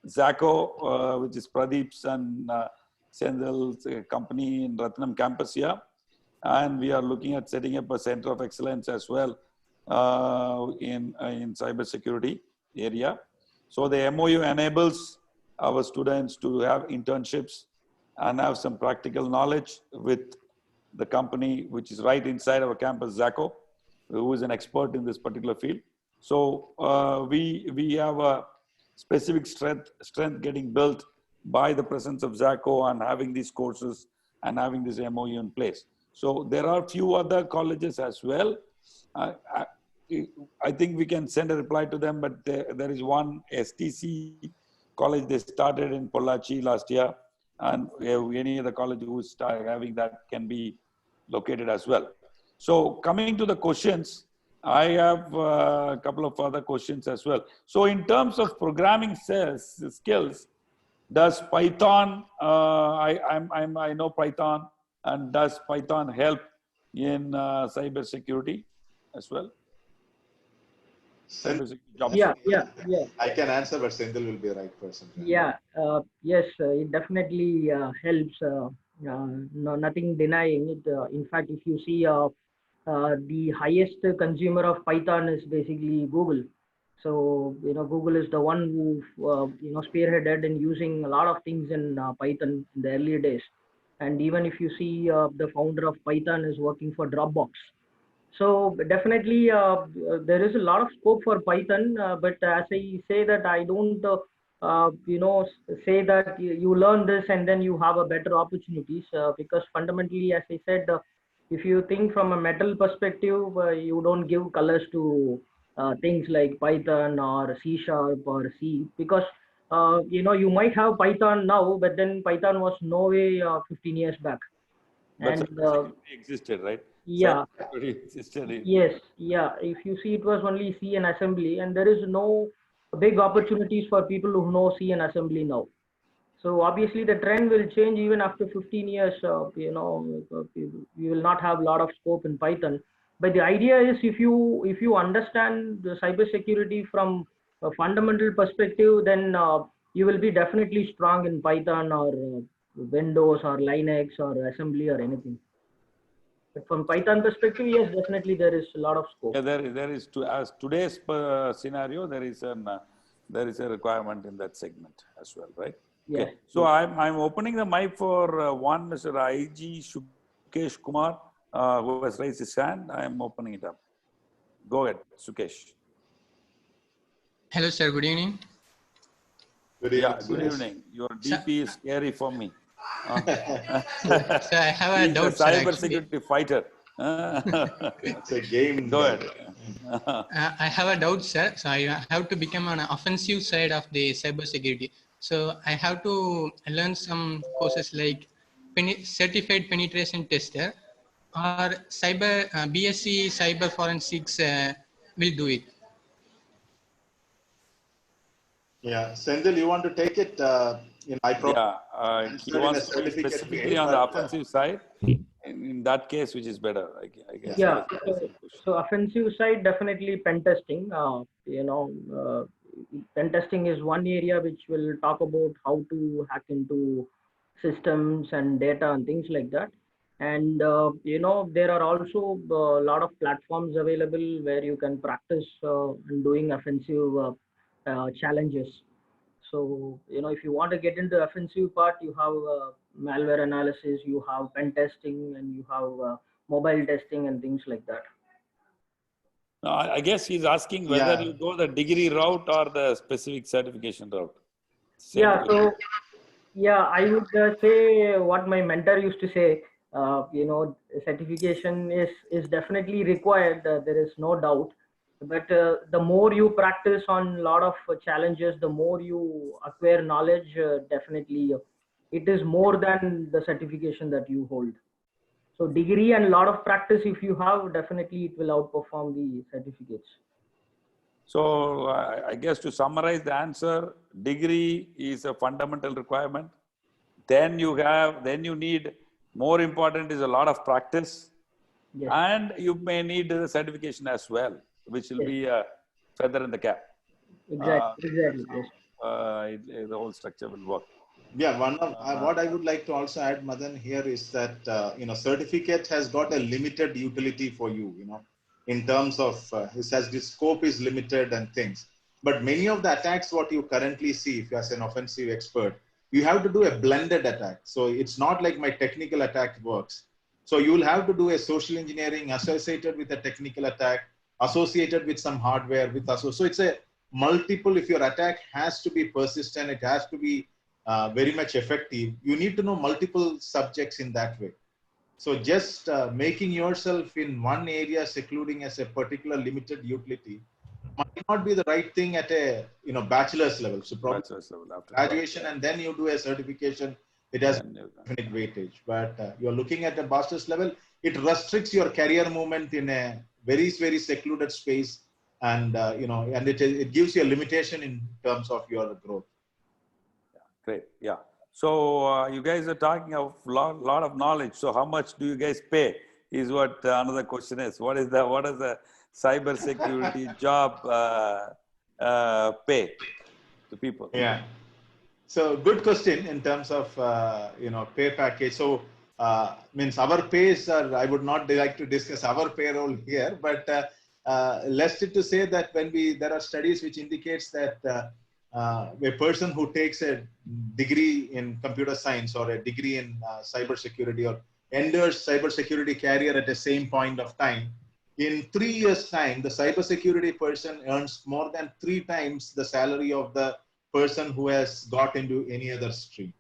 Zacco, which is Pradeep's and Senthil's company in Rathinam campus here. And we are looking at setting up a center of excellence as well in cyber security area. So the MOU enables our students to have internships and have some practical knowledge with the company, which is right inside our campus, Zacco, who is an expert in this particular field. So we have a specific strength getting built by the presence of Zacco and having these courses and having this MOU in place. So there are few other colleges as well. I think we can send a reply to them, but there is one STC college they started in Pollachi last year, and any other college who start having that can be located as well. So coming to the questions, I have a couple of other questions as well. So in terms of programming skills, does Python, I know Python, and does Python help in cyber security as well? Yeah. I can answer, but Senthil will be the right person. Yeah, yes, it definitely helps. No, nothing denying it. In fact, if you see the highest consumer of Python is basically Google. So, Google is the one who, spearheaded in using a lot of things in Python in the early days. And even if you see the founder of Python is working for Dropbox. So definitely there is a lot of scope for Python, but as I say that I don't, say that you learn this and then you have a better opportunities because fundamentally, as I said, if you think from a metal perspective, you don't give colors to things like Python or C# or C because you might have Python now, but then Python was no way 15 years back. But and existed, right? Yeah. Existed. Yes. Yeah. If you see, it was only C and assembly, and there is no big opportunities for people who know C and assembly now. So obviously, the trend will change even after 15 years. We will not have a lot of scope in Python. But the idea is, if you understand the cybersecurity from a fundamental perspective, then you will be definitely strong in Python or Windows or Linux or assembly or anything. But from Python perspective, yes, definitely there is a lot of scope. Yeah, there is as today's scenario, there is a requirement in that segment as well, right? Yeah. Okay. So I'm opening the mic for one Mr. IG Sukesh Kumar, who has raised his hand. I'm opening it up. Go ahead, Sukesh. Hello, sir. Good evening. Good evening. Yeah, good evening. Your DP is scary for me. So I have a doubt, sir. Cyber security fighter. It's a game. Go ahead. I have a doubt, sir. So I have to become an offensive side of the cyber security. So I have to learn some courses like certified penetration tester or BSc cyber forensics will do it. Yeah, Senthil, you want to take it? He wants to be specifically on the offensive side. In that case, which is better, I guess. Yeah. So offensive side, definitely pen testing. pen testing is one area which will talk about how to hack into systems and data and things like that. And there are also a lot of platforms available where you can practice in doing offensive challenges. So if you want to get into offensive part, you have malware analysis, you have pen testing, and you have mobile testing and things like that. I guess he's asking whether Yeah. you go the degree route or the specific certification route. Same Yeah, question. so yeah, I would say what my mentor used to say. Certification is definitely required. There is no doubt. But the more you practice on a lot of challenges, the more you acquire knowledge. Definitely, it is more than the certification that you hold. So degree and a lot of practice, if you have, definitely it will outperform the certificates. So I guess to summarize the answer, degree is a fundamental requirement. Then you need, more important is a lot of practice. Yes. And you may need the certification as well, which will Yes. be a feather in the cap. Exactly. Yes. The whole structure will work. Yeah, what I would like to also add, Madan, here is that certificate has got a limited utility for you. In terms of it says the scope is limited and things. But many of the attacks, what you currently see, if you are an offensive expert, you have to do a blended attack. So it's not like my technical attack works. So you will have to do a social engineering associated with a technical attack, associated with some hardware, so it's a multiple. If your attack has to be persistent, it has to be very much effective. You need to know multiple subjects in that way. So just making yourself in one area, secluding as a particular limited utility, might not be the right thing at a bachelor's level. So probably Bachelor's level after graduation and then you do a certification. It has definite weightage. But you're looking at a bachelor's level, it restricts your career movement in a very, very secluded space, and and it gives you a limitation in terms of your growth. Great. Yeah. So you guys are talking of lot of knowledge. So how much do you guys pay? Is what another question is. What is the cyber security job pay to people? Yeah. So good question in terms of pay package. So means our pays are, I would not like to discuss our payroll here, but lest it to say that there are studies which indicates that a person who takes a degree in computer science or a degree in cyber security or enters cyber security career at the same point of time, in 3 years time, the cyber security person earns more than 3 times the salary of the person who has got into any other stream.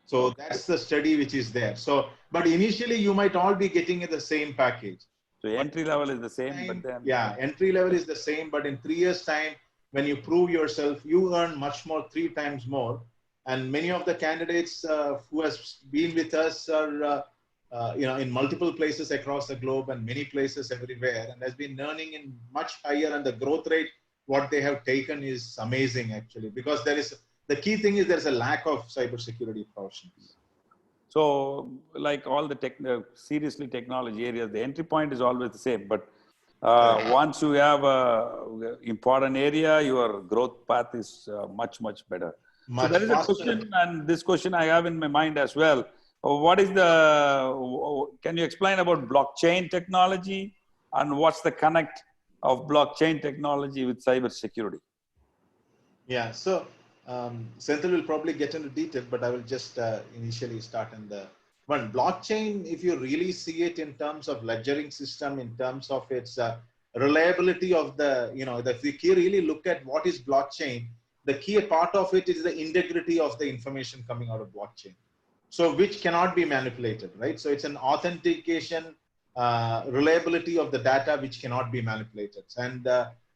So that's the study which is there. So, but initially you might all be getting the same package. So entry level is the same, but then entry level is the same, but in 3 years time, when you prove yourself, you earn much more, 3 times more. And many of the candidates who has been with us are in multiple places across the globe and many places everywhere, and has been earning in much higher, and the growth rate what they have taken is amazing actually, because the key thing is there's a lack of cybersecurity professionals. So like all the seriously technology areas, the entry point is always the same, but once you have a important area, your growth path is much better. So there is a question, and this question I have in my mind as well. What is can you explain about blockchain technology, and what's the connect of blockchain technology with cyber security? Yeah, so Senthil will probably get into detail, but I will just initially start in the one. Blockchain, if you really see it in terms of ledgering system, in terms of its reliability of if you really look at what is blockchain, the key part of it is the integrity of the information coming out of blockchain. So which cannot be manipulated, right? So it's an authentication, reliability of the data which cannot be manipulated. And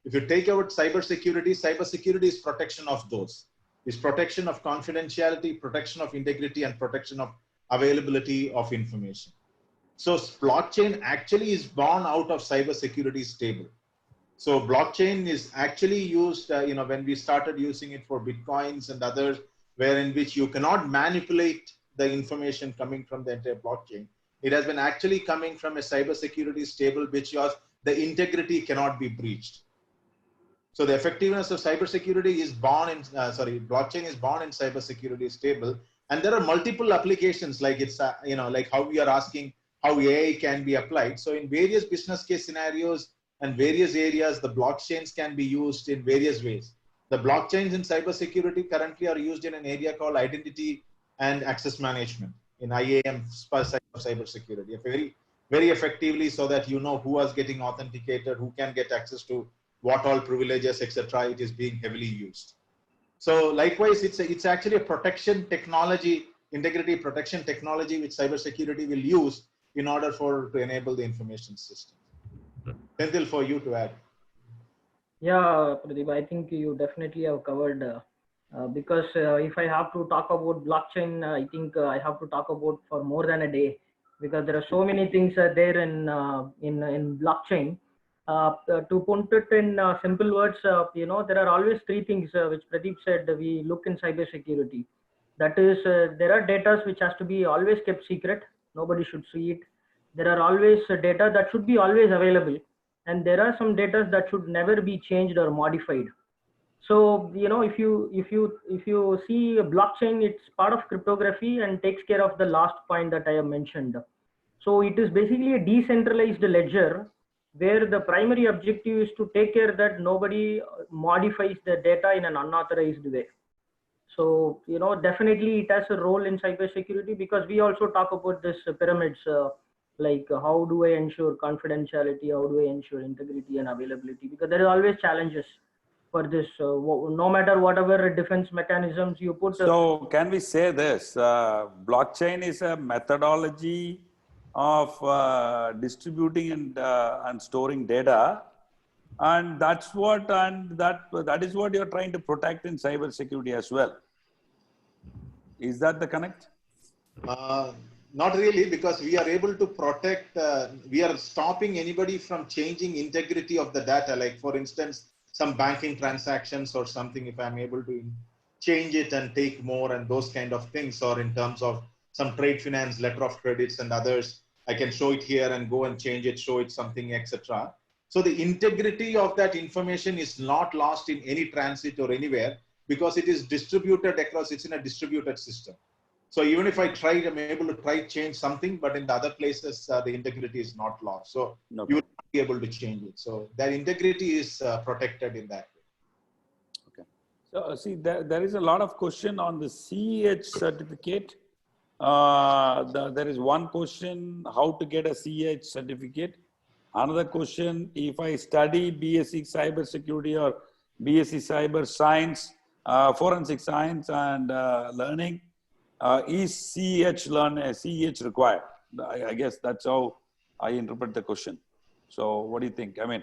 if you take out cybersecurity is protection of those. It's protection of confidentiality, protection of integrity, and protection of availability of information. So blockchain actually is born out of cybersecurity table. So blockchain is actually used, when we started using it for Bitcoins and others, in which you cannot manipulate the information coming from the entire blockchain. It has been actually coming from a cybersecurity table, which was the integrity cannot be breached. So the effectiveness of cybersecurity is born in, blockchain is born in cybersecurity stable. And there are multiple applications, like it's, like how we are asking how AI can be applied. So in various business case scenarios and various areas, the blockchains can be used in various ways. The blockchains in cybersecurity currently are used in an area called identity and access management in IAM cybersecurity, very, very effectively, so that you know who was getting authenticated, who can get access to what all privileges, etc. It is being heavily used. So likewise, it's actually a protection technology, integrity protection technology, which cybersecurity will use in order to enable the information system. Senthil, for you to add. Yeah, Pradeep, I think you definitely have covered because if I have to talk about blockchain, I think I have to talk about for more than a day, because there are so many things there in blockchain. To put it in simple words, there are always three things which Pradeep said we look in cybersecurity. That is, there are data which has to be always kept secret. Nobody should see it. There are always data that should be always available, and there are some data that should never be changed or modified. So if you see a blockchain, it's part of cryptography and takes care of the last point that I have mentioned. So it is basically a decentralized ledger where the primary objective is to take care that nobody modifies the data in an unauthorized way. So definitely it has a role in cybersecurity, because we also talk about this pyramids, like how do I ensure confidentiality, how do I ensure integrity and availability, because there are always challenges for this, no matter whatever defense mechanisms you put. So can we say this, blockchain is a methodology of distributing and storing data, and that is what you're trying to protect in cybersecurity as well. Is that the connect? Not really, because we are able to protect, we are stopping anybody from changing integrity of the data. Like for instance, some banking transactions or something, if I'm able to change it and take more and those kind of things, or in terms of some trade finance, letter of credits and others, I can show it here and go and change it, show it something, etc. So the integrity of that information is not lost in any transit or anywhere, because it is distributed across, it's in a distributed system. So even if I tried, I'm able to change something, but in the other places, the integrity is not lost. So you will not be able to change it. So that integrity is protected in that way. Okay. So see, there is a lot of question on the CEH certificate. There is one question, how to get a CEH certificate. Another question, if I study BSc Cyber Security or BSc Cyber Science, Forensic Science and Learning, is CEH required? I guess that's how I interpret the question. So what do you think? I mean,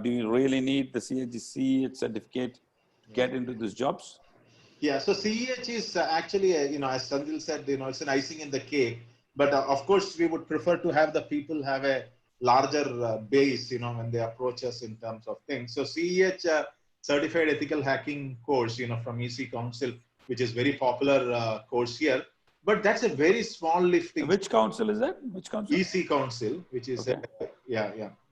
do you really need the CEH certificate to get into these jobs? Yeah, so CEH is actually, as Senthil said, it's an icing in the cake. But of course, we would prefer to have the people have a larger base, when they approach us in terms of things. So CEH Certified Ethical Hacking course, from EC Council, which is very popular course here. But that's a very small lifting. Which council is that? Which council? EC Council, which is okay.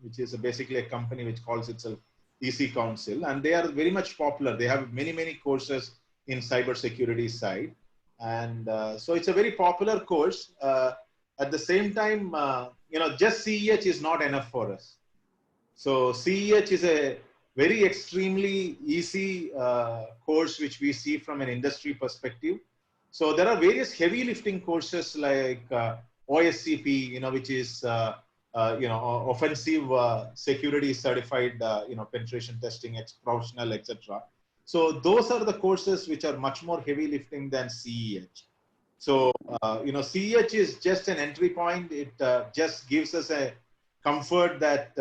Which is basically a company which calls itself EC Council, and they are very much popular. They have many courses in cybersecurity side, and so it's a very popular course. At the same time, just CEH is not enough for us. So CEH is a very extremely easy course which we see from an industry perspective. So there are various heavy lifting courses like OSCP, which is offensive security certified, penetration testing, professional, etc. So those are the courses which are much more heavy lifting than CEH. So CEH is just an entry point. It just gives us a comfort that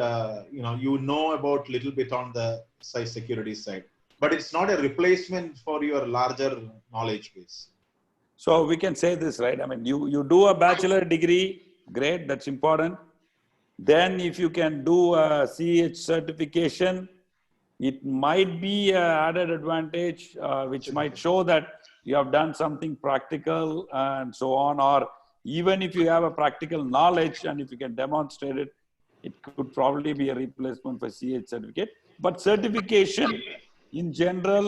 you know about little bit on the security side, but it's not a replacement for your larger knowledge base. So we can say this, right? I mean, you do a bachelor degree, great, that's important. Then if you can do a CEH certification, it might be an added advantage, which might show that you have done something practical and so on. Or even if you have a practical knowledge and if you can demonstrate it, it could probably be a replacement for CEH certificate. but certification in general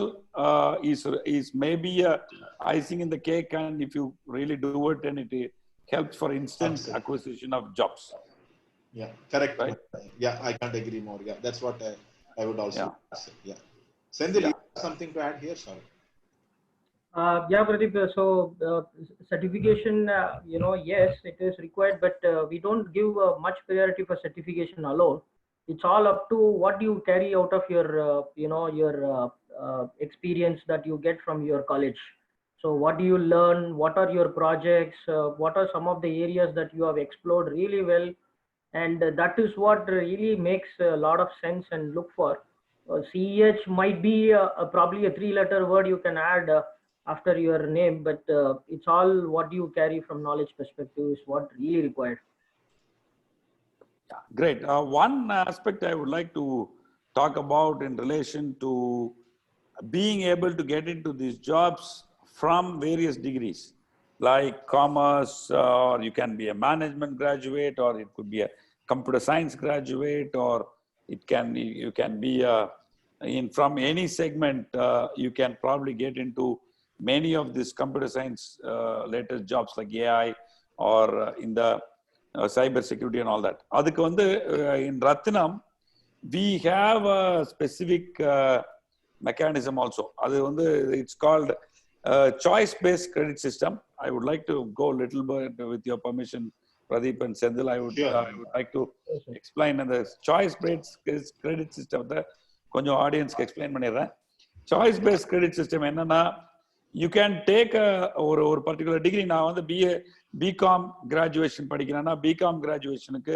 is maybe a icing in the cake, and if you really do it, then it helps for instant acquisition of jobs. Yeah, correct. Right? Yeah, I can't agree more. Yeah, that's what I would also say. Yeah. Senthil, you have something to add here? Sorry. Yeah, Pradeep. So certification, yes, it is required, but we don't give much priority for certification alone. It's all up to what you carry out of your, your experience that you get from your college. So what do you learn? What are your projects? What are some of the areas that you have explored really well? And that is what really makes a lot of sense and look for. CEH might be probably a 3-letter word you can add after your name, but it's all what you carry from knowledge perspective is what really required. Yeah, great. One aspect I would like to talk about in relation to being able to get into these jobs from various degrees, like commerce, or you can be a management graduate, or it could be a computer science graduate, or you can be from any segment. You can probably get into many of these computer science latest jobs like AI, or in the cyber security and all that. Adukku vandu in Rathinam we have a specific mechanism also. Adu vandu it's called choice based credit system. I would like to go a little bit, with your permission, Pradeep and Senthil, I would like to explain the choice based credit system. Konjam audience ku explain pannirren. Choice based credit system enna, you can take ஒரு particular degree. நான் வந்து BCom graduation படிக்கிறேன்னா BCom கிராஜுவேஷனுக்கு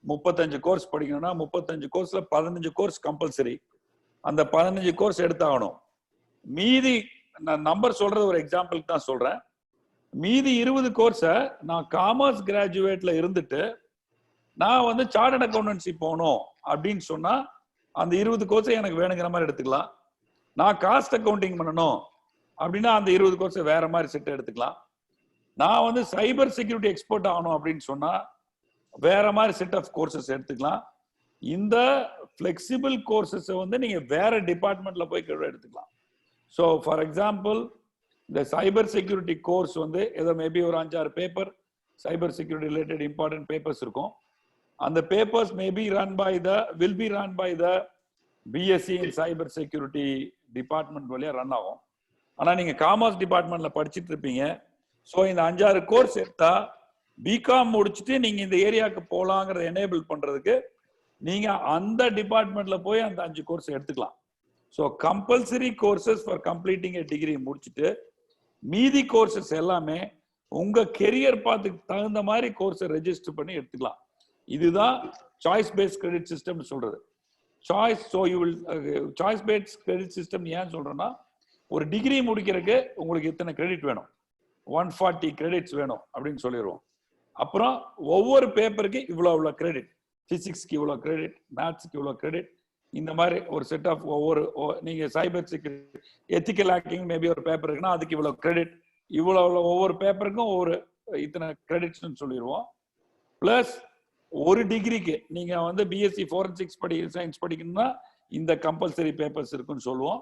35 course படிக்கணும்னா 35 கோர்ஸ்ல 15 course compulsory. அந்த 15 course எடுத்தாகணும். மீதி நான் number சொல்றது ஒரு எக்ஸாம்பிளுக்கு தான் சொல்றேன். மீதி 20 கோர்ஸை நான் காமர்ஸ் கிராஜுவேட்ல இருந்துட்டு நான் வந்து சார்ட்டர்ட் அக்கௌண்டன்சி போகணும் அப்படின்னு சொன்னா அந்த 20 கோர்ஸை எனக்கு வேணுங்கிற மாதிரி எடுத்துக்கலாம். நான் காஸ்ட் அக்கௌண்டிங் பண்ணணும் அப்படின்னா அந்த 20 கோர்ஸை வேற மாதிரி செட் எடுத்துக்கலாம். நான் வந்து சைபர் செக்யூரிட்டி எக்ஸ்பர்ட் ஆகணும் அப்படின்னு சொன்னா வேற மாதிரி செட் ஆஃப் கோர்சஸ் எடுத்துக்கலாம். இந்த ஃபிளெக்சிபிள் கோர்சஸ் வந்து நீங்க வேற டிபார்ட்மெண்ட்ல போய் எடுத்துக்கலாம். ஸோ ஃபார் எக்ஸாம்பிள் இந்த சைபர் செக்யூரிட்டி கோர்ஸ் வந்து ஏதோ மேபி ஒரு 5-6 paper cyber security related important papers இருக்கும். அந்த papers maybe will be run by the BSc in cyber security department வழியா ரன் ஆகும். ஆனா நீங்க காமர்ஸ் டிபார்ட்மெண்ட்ல படிச்சுட்டு இருப்பீங்க. ஸோ இந்த 5-6 கோர்ஸ் எடுத்தா பிகாம் முடிச்சுட்டு நீங்க இந்த ஏரியாவுக்கு போலாங்கிறத எனேபிள் பண்றதுக்கு நீங்க அந்த டிபார்ட்மெண்ட்ல போய் அந்த 5 கோர்ஸ் எடுத்துக்கலாம். So compulsory courses for completing a degree முடிச்சுட்டு மீதி கோர்சஸ் எல்லாமே உங்க கெரியர் பாத்துக்கு தகுந்த மாதிரி கோர்ஸை ரெஜிஸ்டர் பண்ணி எடுத்துக்கலாம். இதுதான் சாய்ஸ் பேஸ்ட் கிரெடிட் சிஸ்டம் சொல்றது. சாய்ஸ் பேஸ்ட் கிரெடிட் சிஸ்டம் ஏன் சொல்றேன்னா, ஒரு டிகிரி முடிக்கிறதுக்கு உங்களுக்கு இத்தனை கிரெடிட் வேணும், 140 கிரெடிட்ஸ் வேணும் அப்படின்னு சொல்லிடுவோம். அப்புறம் ஒவ்வொரு பேப்பருக்கு இவ்வளோ கிரெடிட், பிசிக்ஸ்க்கு இவ்வளோ கிரெடிட், மேத்ஸ்க்கு இவ்வளோ கிரெடிட், இந்த மாதிரி ஒரு செட் ஆஃப் நீங்க cyber security ethical hacking maybe ஒரு பேப்பர் இருக்குன்னா அதுக்கு இவ்வளோ கிரெடிட், ஒவ்வொரு பேப்பருக்கும் இத்தனை கிரெடிட்ஸ்னு சொல்லிடுவோம். பிளஸ் ஒரு டிகிரிக்கு நீங்க வந்து பிஎஸ்சி ஃபோரன்சிக்ஸ் சயின்ஸ் படிக்கணும்னா இந்த கம்பல்சரி பேப்பர்ஸ் இருக்குன்னு சொல்லுவோம்.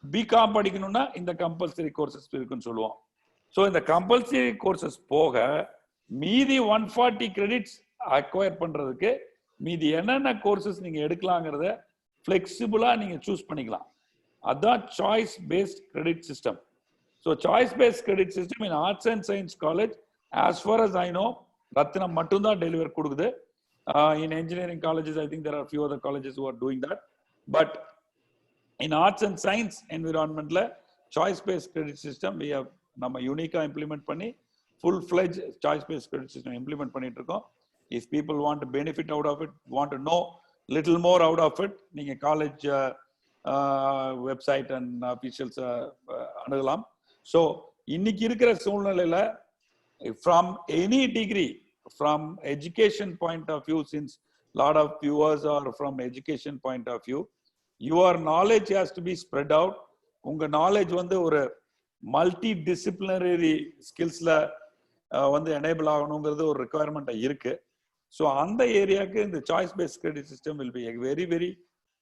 பிகாம் படிக்கணும்னா இந்த கம்பல்சரி கோர்சஸ் இருக்குன்னு சொல்லுவோம். ஸோ இந்த கம்பல்சரி கோர்சஸ் போக மீதி 140 கிரெடிட்ஸ் அக்வயர் பண்றதுக்கு மீதி என்னென்ன கோர்சஸ் நீங்க எடுக்கலாங்கிறத ஃபிளெக்சிபிளா நீங்க சூஸ் பண்ணிக்கலாம். அதுதான் choice based credit system. So choice based credit system in arts and science college as far as I know Rathinam மட்டும்தான் டெலிவர் கொடுக்குது. இன் engineering colleges I think there are few other colleges who are doing that, but in arts and science environment la choice based credit system we have நம்ம யூனிக்கா implement பண்ணி full fledged choice based credit system implement பண்ணிட்டு இருக்கோம். If people want to benefit out of it, want to know little more out of it, நீங்க college website and officials அணுகலாம். So இன்னைக்கு இருக்கிற சூழ்நிலையில from any degree, from education point of view, since lot of viewers are from education point of view, your knowledge has to be spread out. உங்க knowledge வந்து ஒரு multi disciplinary ஸ்கில்ஸ்ல வந்து enable ஆகணுங்கிறது ஒரு requirement இருக்கு. So அந்த ஏரியாவுக்கு இந்த choice based credit system will be very very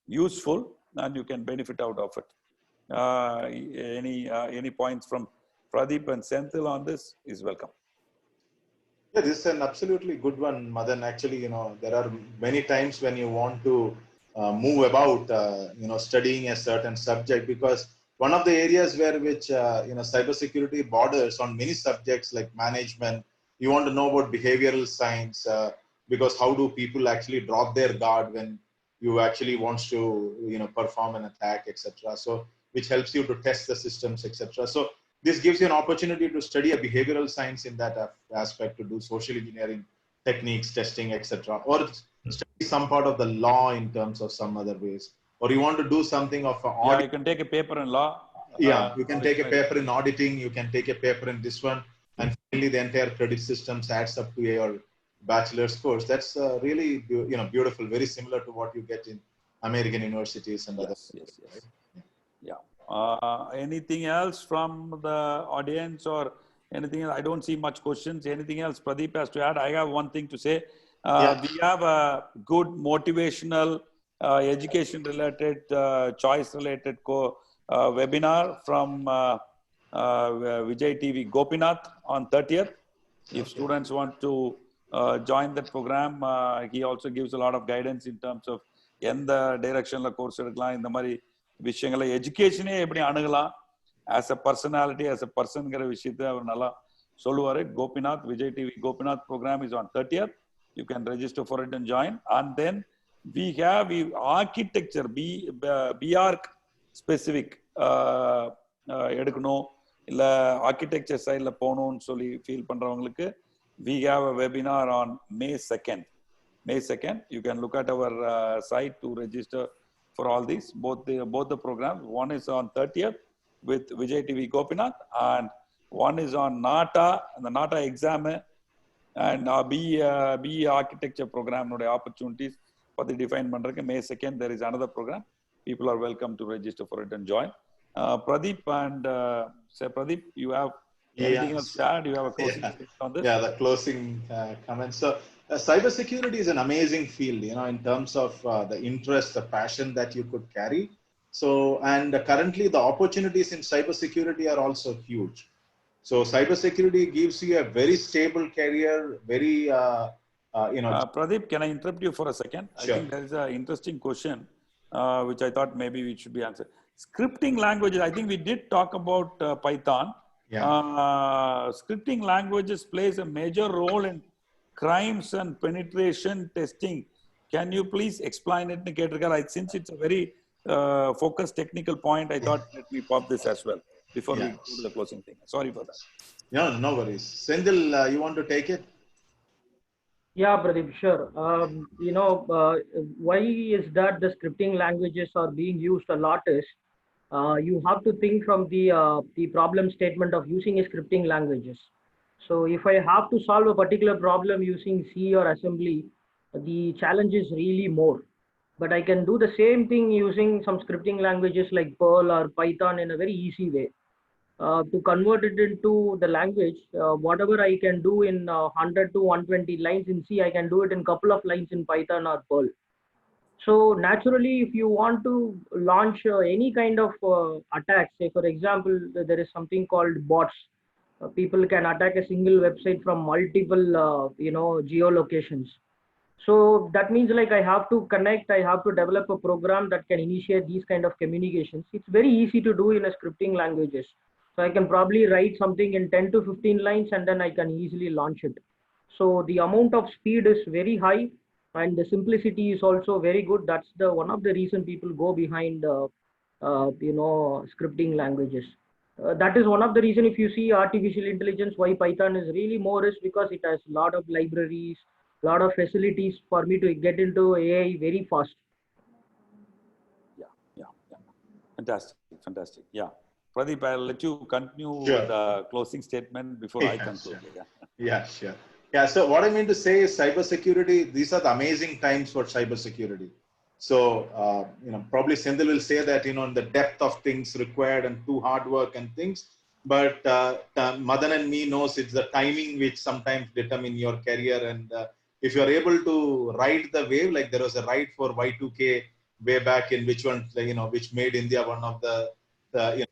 useful and you can benefit out of it. Any points from Pradeep and Senthil on this is welcome. Yeah, this is an absolutely good one, Madan. Actually, there are many times when you want to move about, studying a certain subject, because one of the areas which cybersecurity borders on many subjects like management. You want to know about behavioral science, because how do people actually drop their guard when you actually wants to perform an attack, etc. So which helps you to test the systems, etc. So this gives you an opportunity to study a behavioral science in that aspect, to do social engineering techniques, testing, etc. Or study some part of the law in terms of some other ways. Or you want to do something of Yeah, you can take a paper in law. Yeah, you can take a paper in auditing, you can take a paper in this one, and finally the entire credit system adds up to your bachelor's course. That's really beautiful, very similar to what you get in American universities and other. Yes. Right? Yeah. Anything else from the audience or anything else? I don't see much questions. Anything else Pradeep has to add? I have one thing to say. We have a good motivational, education-related, choice-related webinar from Vijay TV Gopinath on 30th. If students want to join that program, he also gives a lot of guidance in terms of எந்த டைரக்ஷன்ல course எடுக்கலாம், இந்த மாதிரி விஷயங்களை எஜுகேஷனே எப்படி அணுகலாம், as a personality, as a பர்சன்கிற விஷயத்தை அவர் நல்லா சொல்லுவாரு. Gopinath, Vijay TV Gopinath program is on 30th. You can register for it and join. And then we have architecture, BARC specific எடுக்கணும், இல்ல ஆர்கிடெக்சர் சைட்ல போகணும்னு சொல்லி ஃபீல் பண்றவங்களுக்கு we have a webinar on May 2nd. You can look at our site to register for all these, both the programs. One is on 30th with Vijay TV Gopinath, and one is on NATA, and the NATA exam and BE architecture program opportunities for the defined mandrike. May 2nd there is another program. People are welcome to register for it and join. Pradeep and Pradeep, you have anything else to add? You have a closing statement on this? Yeah, the closing comments. So cybersecurity is an amazing field, in terms of the interest, the passion that you could carry. So, and currently the opportunities in cybersecurity are also huge. So cybersecurity gives you a very stable career, very, Pradeep, can I interrupt you for a second? Sure. I think there is an interesting question, which I thought maybe it should be answered. Scripting languages, I think we did talk about Python. Yeah. Scripting languages plays a major role in crimes and penetration testing. Can you please explain it, Niketra? Since it's a very focused technical point, I thought let me pop this as well before we go to the closing thing. Sorry for that. No worries. Senthil, you want to take it? Yeah, Pradeep, sure. Why is that the scripting languages are being used a lot is, you have to think from the problem statement of using a scripting languages. So if I have to solve a particular problem using C or assembly, the challenge is really more. But I can do the same thing using some scripting languages like Perl or Python in a very easy way. To convert it into the language, whatever I can do in 100 to 120 lines in C, I can do it in a couple of lines in Python or Perl. So naturally, if you want to launch any kind of attack, say for example, there is something called bots. People can attack a single website from multiple, geolocations. So that means like I have to connect, I have to develop a program that can initiate these kind of communications. It's very easy to do in a scripting languages. So I can probably write something in 10 to 15 lines and then I can easily launch it. So the amount of speed is very high and the simplicity is also very good. That's one of the reason people go behind, scripting languages. That is one of the reason, if you see artificial intelligence, why Python is really more is because it has a lot of libraries, lot of facilities for me to get into AI very fast. Yeah. Fantastic. Yeah. Pradeep, I'll let you continue Sure. the closing statement before I conclude. Sure. Yeah, sure. Yeah, so what I mean to say is cybersecurity, these are the amazing times for cybersecurity. So, probably Senthil will say that, in the depth of things required and through hard work and things, but Madan and me knows it's the timing which sometimes determine your career. And if you're able to ride the wave, like there was a ride for Y2K way back in which one, which made India one of the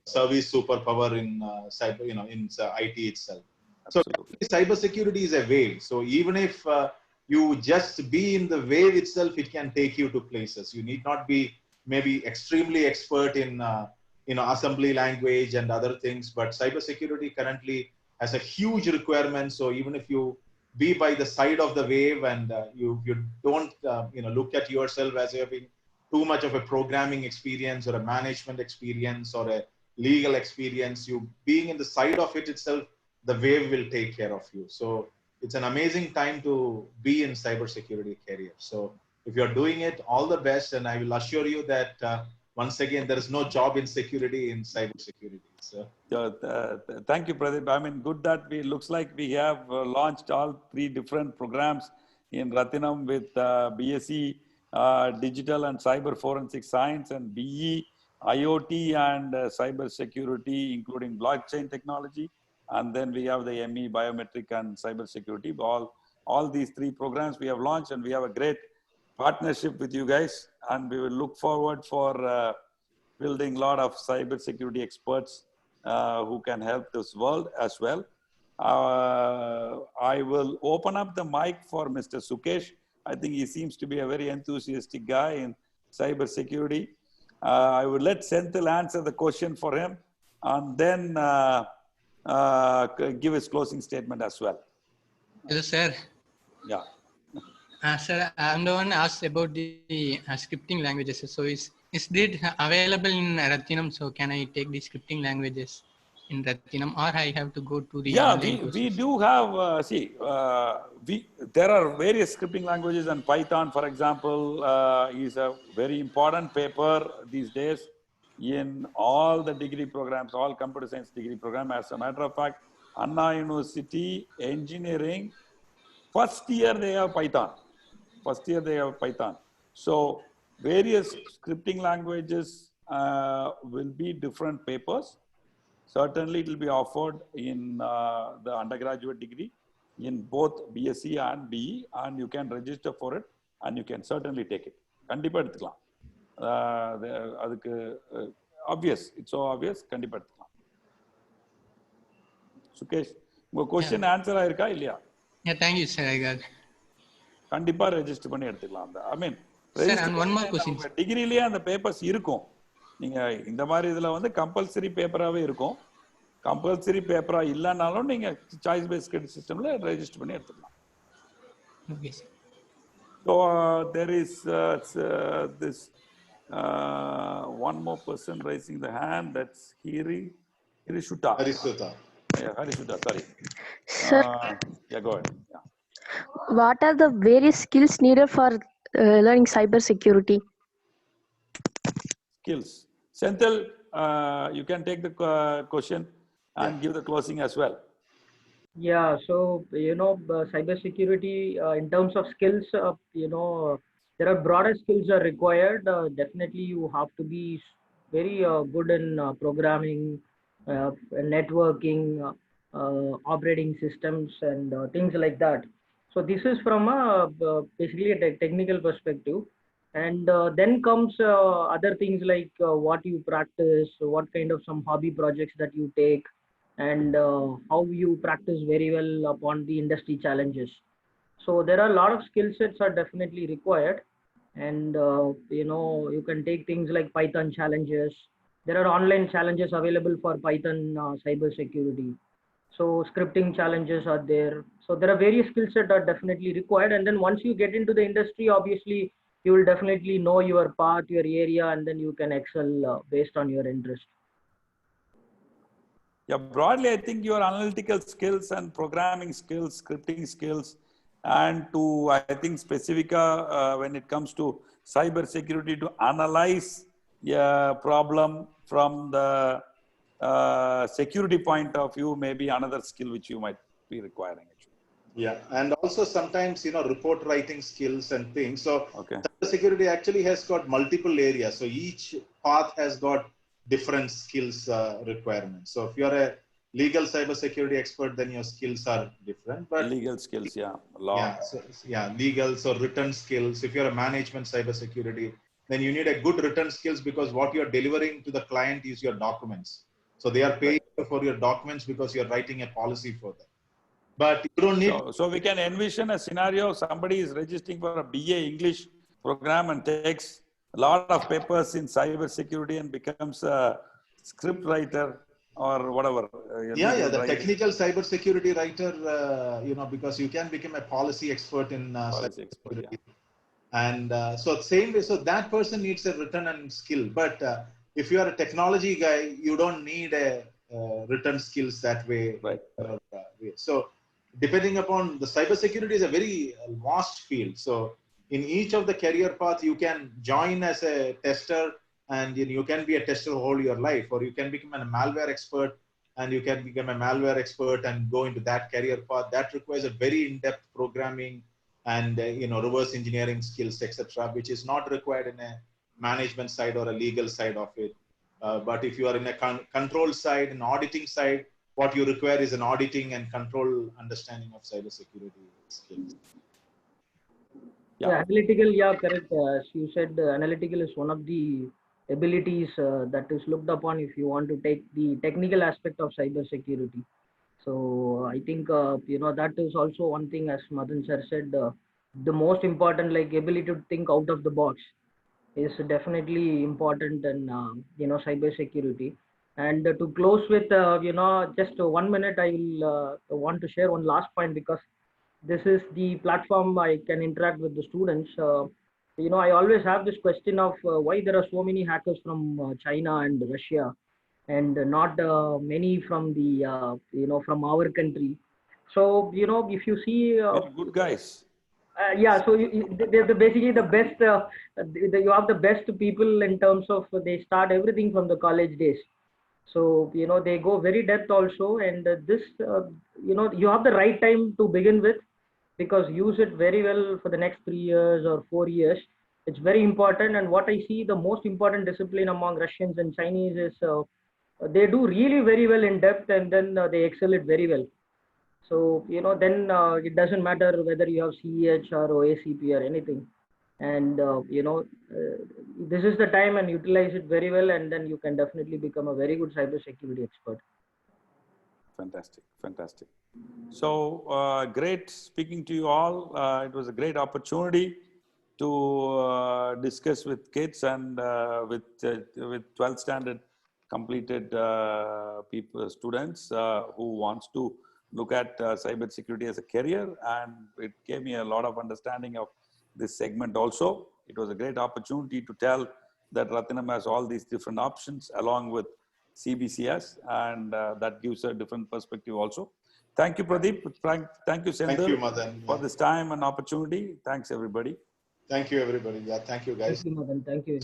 service superpower in cyber, in IT itself. So cybersecurity is a wave. So even if you just be in the wave itself, it can take you to places. You need not be maybe extremely expert in assembly language and other things, but cybersecurity currently has a huge requirement. So even if you be by the side of the wave and you don't look at yourself as having too much of a programming experience or a management experience or a legal experience, you being in the side of it itself, the wave will take care of you. So it's an amazing time to be in cybersecurity career. So if you're doing it, all the best. And I will assure you that once again, there is no job insecurity in cybersecurity. So thank you, Pradeep. I mean, good that looks like we have launched all 3 different programs in Rathinam with BSc Digital and Cyber Forensic Science, and BE IoT and Cyber Security, including blockchain technology. And then we have the ME Biometric and Cyber Security. All these 3 programs we have launched, and we have a great partnership with you guys. And we will look forward for building a lot of cyber security experts who can help this world as well. I will open up the mic for Mr. Sukesh. I think he seems to be a very enthusiastic guy in cyber security. I will let Senthil answer the question for him, and then give his closing statement as well. Hello, sir. Yeah. Sir, I'm the one asked about the scripting languages. So is it available in Rathinam? So can I take the scripting languages in Rathinam, or I have to go to the online courses? We do have, there are various scripting languages, and Python, for example, is a very important paper these days in all the degree programs, all computer science degree program. As a matter of fact, Anna University Engineering, first year they have Python. So various scripting languages will be different papers. Certainly it will be offered in the undergraduate degree in both BSc and BE, and you can register for it and you can certainly take it. Kandipa eduthikalam. Adukku obvious, it's so obvious, kandipa eduthikalam. Sukesh, your question answer aayirka illaya? Yeah, thank you, sir. I got it. கண்டிப்பா register பண்ணி எடுத்துக்கலாம். I mean, sir, and one more question. டிகிரிலேயே அந்த papers இருக்கும். நீங்க இந்த மாதிரி இதுல வந்து கம்பல்சரி பேப்பராவே இருக்கும். கம்பல்சரி பேப்பரா இல்லனாலும் நீங்க சாய்ஸ் பேஸ்ட் கிரெடிட் சிஸ்டம்ல ரெஜிஸ்டர் பண்ணி எடுத்துக்கலாம். Okay, sir. So there is this one more person raising the hand. That's Harishuta. Yeah, Harishuta, sorry. Sir, yeah, go ahead. Yeah. What are the various skills needed for learning cyber security? Skills. Senthil, you can take the question and give the closing as well. Yeah, so cyber security in terms of skills, there are broader skills are required. Definitely, you have to be very good in programming, networking, operating systems, and things like that. So this is from basically a technical perspective, and then comes other things like what you practice, what kind of some hobby projects that you take, and how you practice very well upon the industry challenges. So there are a lot of skill sets are definitely required, and you can take things like Python challenges. There are online challenges available for Python cyber security. So scripting challenges are there. So there are various skill sets are definitely required, and then once you get into the industry, obviously you will definitely know your path, your area, and then you can excel based on your interest. Yeah, broadly, I think your analytical skills and programming skills, scripting skills, and to, I think, Specifica, when it comes to cyber security, to analyze a problem from the security point of view, maybe another skill which you might be requiring. Actually. Yeah, and also sometimes, report writing skills and things. So okay. Cyber security actually has got multiple areas. So each path has got different skills requirements. So if you're a legal cybersecurity expert, then your skills are different. But legal skills, yeah, law. Yeah, legal, so written skills. If you're a management cybersecurity then you need a good written skills, because what you're delivering to the client is your documents. So they are paying for your documents because you're writing a policy for them. But you don't need. So we can envision a scenario: somebody is registering for a BA English program and takes a lot of papers in cyber security and becomes a script writer or whatever. Yeah, the technical cyber security writer, because you can become a policy expert in cyber security. And so same way, so that person needs a written and skill. But if you are a technology guy, you don't need a written skills that way. Right. So depending upon the cybersecurity is a very vast field. So in each of the career path, you can join as a tester, and you can be a tester all your life, or you can become a malware expert, and you can become a malware expert and go into that career path. That requires a very in-depth programming and reverse engineering skills, etc., which is not required in a management side or a legal side of it. But if you are in a control side, an auditing side, what you require is an auditing and control understanding of cybersecurity skills. Yeah, analytical, yeah, correct. As you said, analytical is one of the abilities that is looked upon if you want to take the technical aspect of cybersecurity. So I think, that is also one thing, as Madan sir said, the most important, like ability to think out of the box is definitely important in, cybersecurity. And to close with, just 1 minute, I will want to share one last point, because this is the platform I can interact with the students. I always have this question of why there are so many hackers from China and Russia, and not many from the from our country. So if you see good guys. yeah, so they're basically the best. You have the best people in terms of they start everything from the college days. So they go very depth also, and this you have the right time to begin with, because use it very well for the next 3 years or 4 years. It's very important. And what I see the most important discipline among Russians and Chinese is they do really very well in depth, and then they excel it very well. So then it doesn't matter whether you have CEH or OACP or anything. And this is the time, and utilize it very well, and then you can definitely become a very good cybersecurity expert. Fantastic. So great speaking to you all. It was a great opportunity to discuss with kids and with 12th standard completed students who wants to look at cybersecurity as a career, and it gave me a lot of understanding of this segment also. It was a great opportunity to tell that Rathinam has all these different options along with CBCS, and that gives a different perspective also. Thank you, Pradeep. Thank you, Senthil, thank you, Madan, for this time and opportunity. Thanks, everybody. Thank you, everybody. Yeah, thank you, guys. Thank you, Madan. Thank you.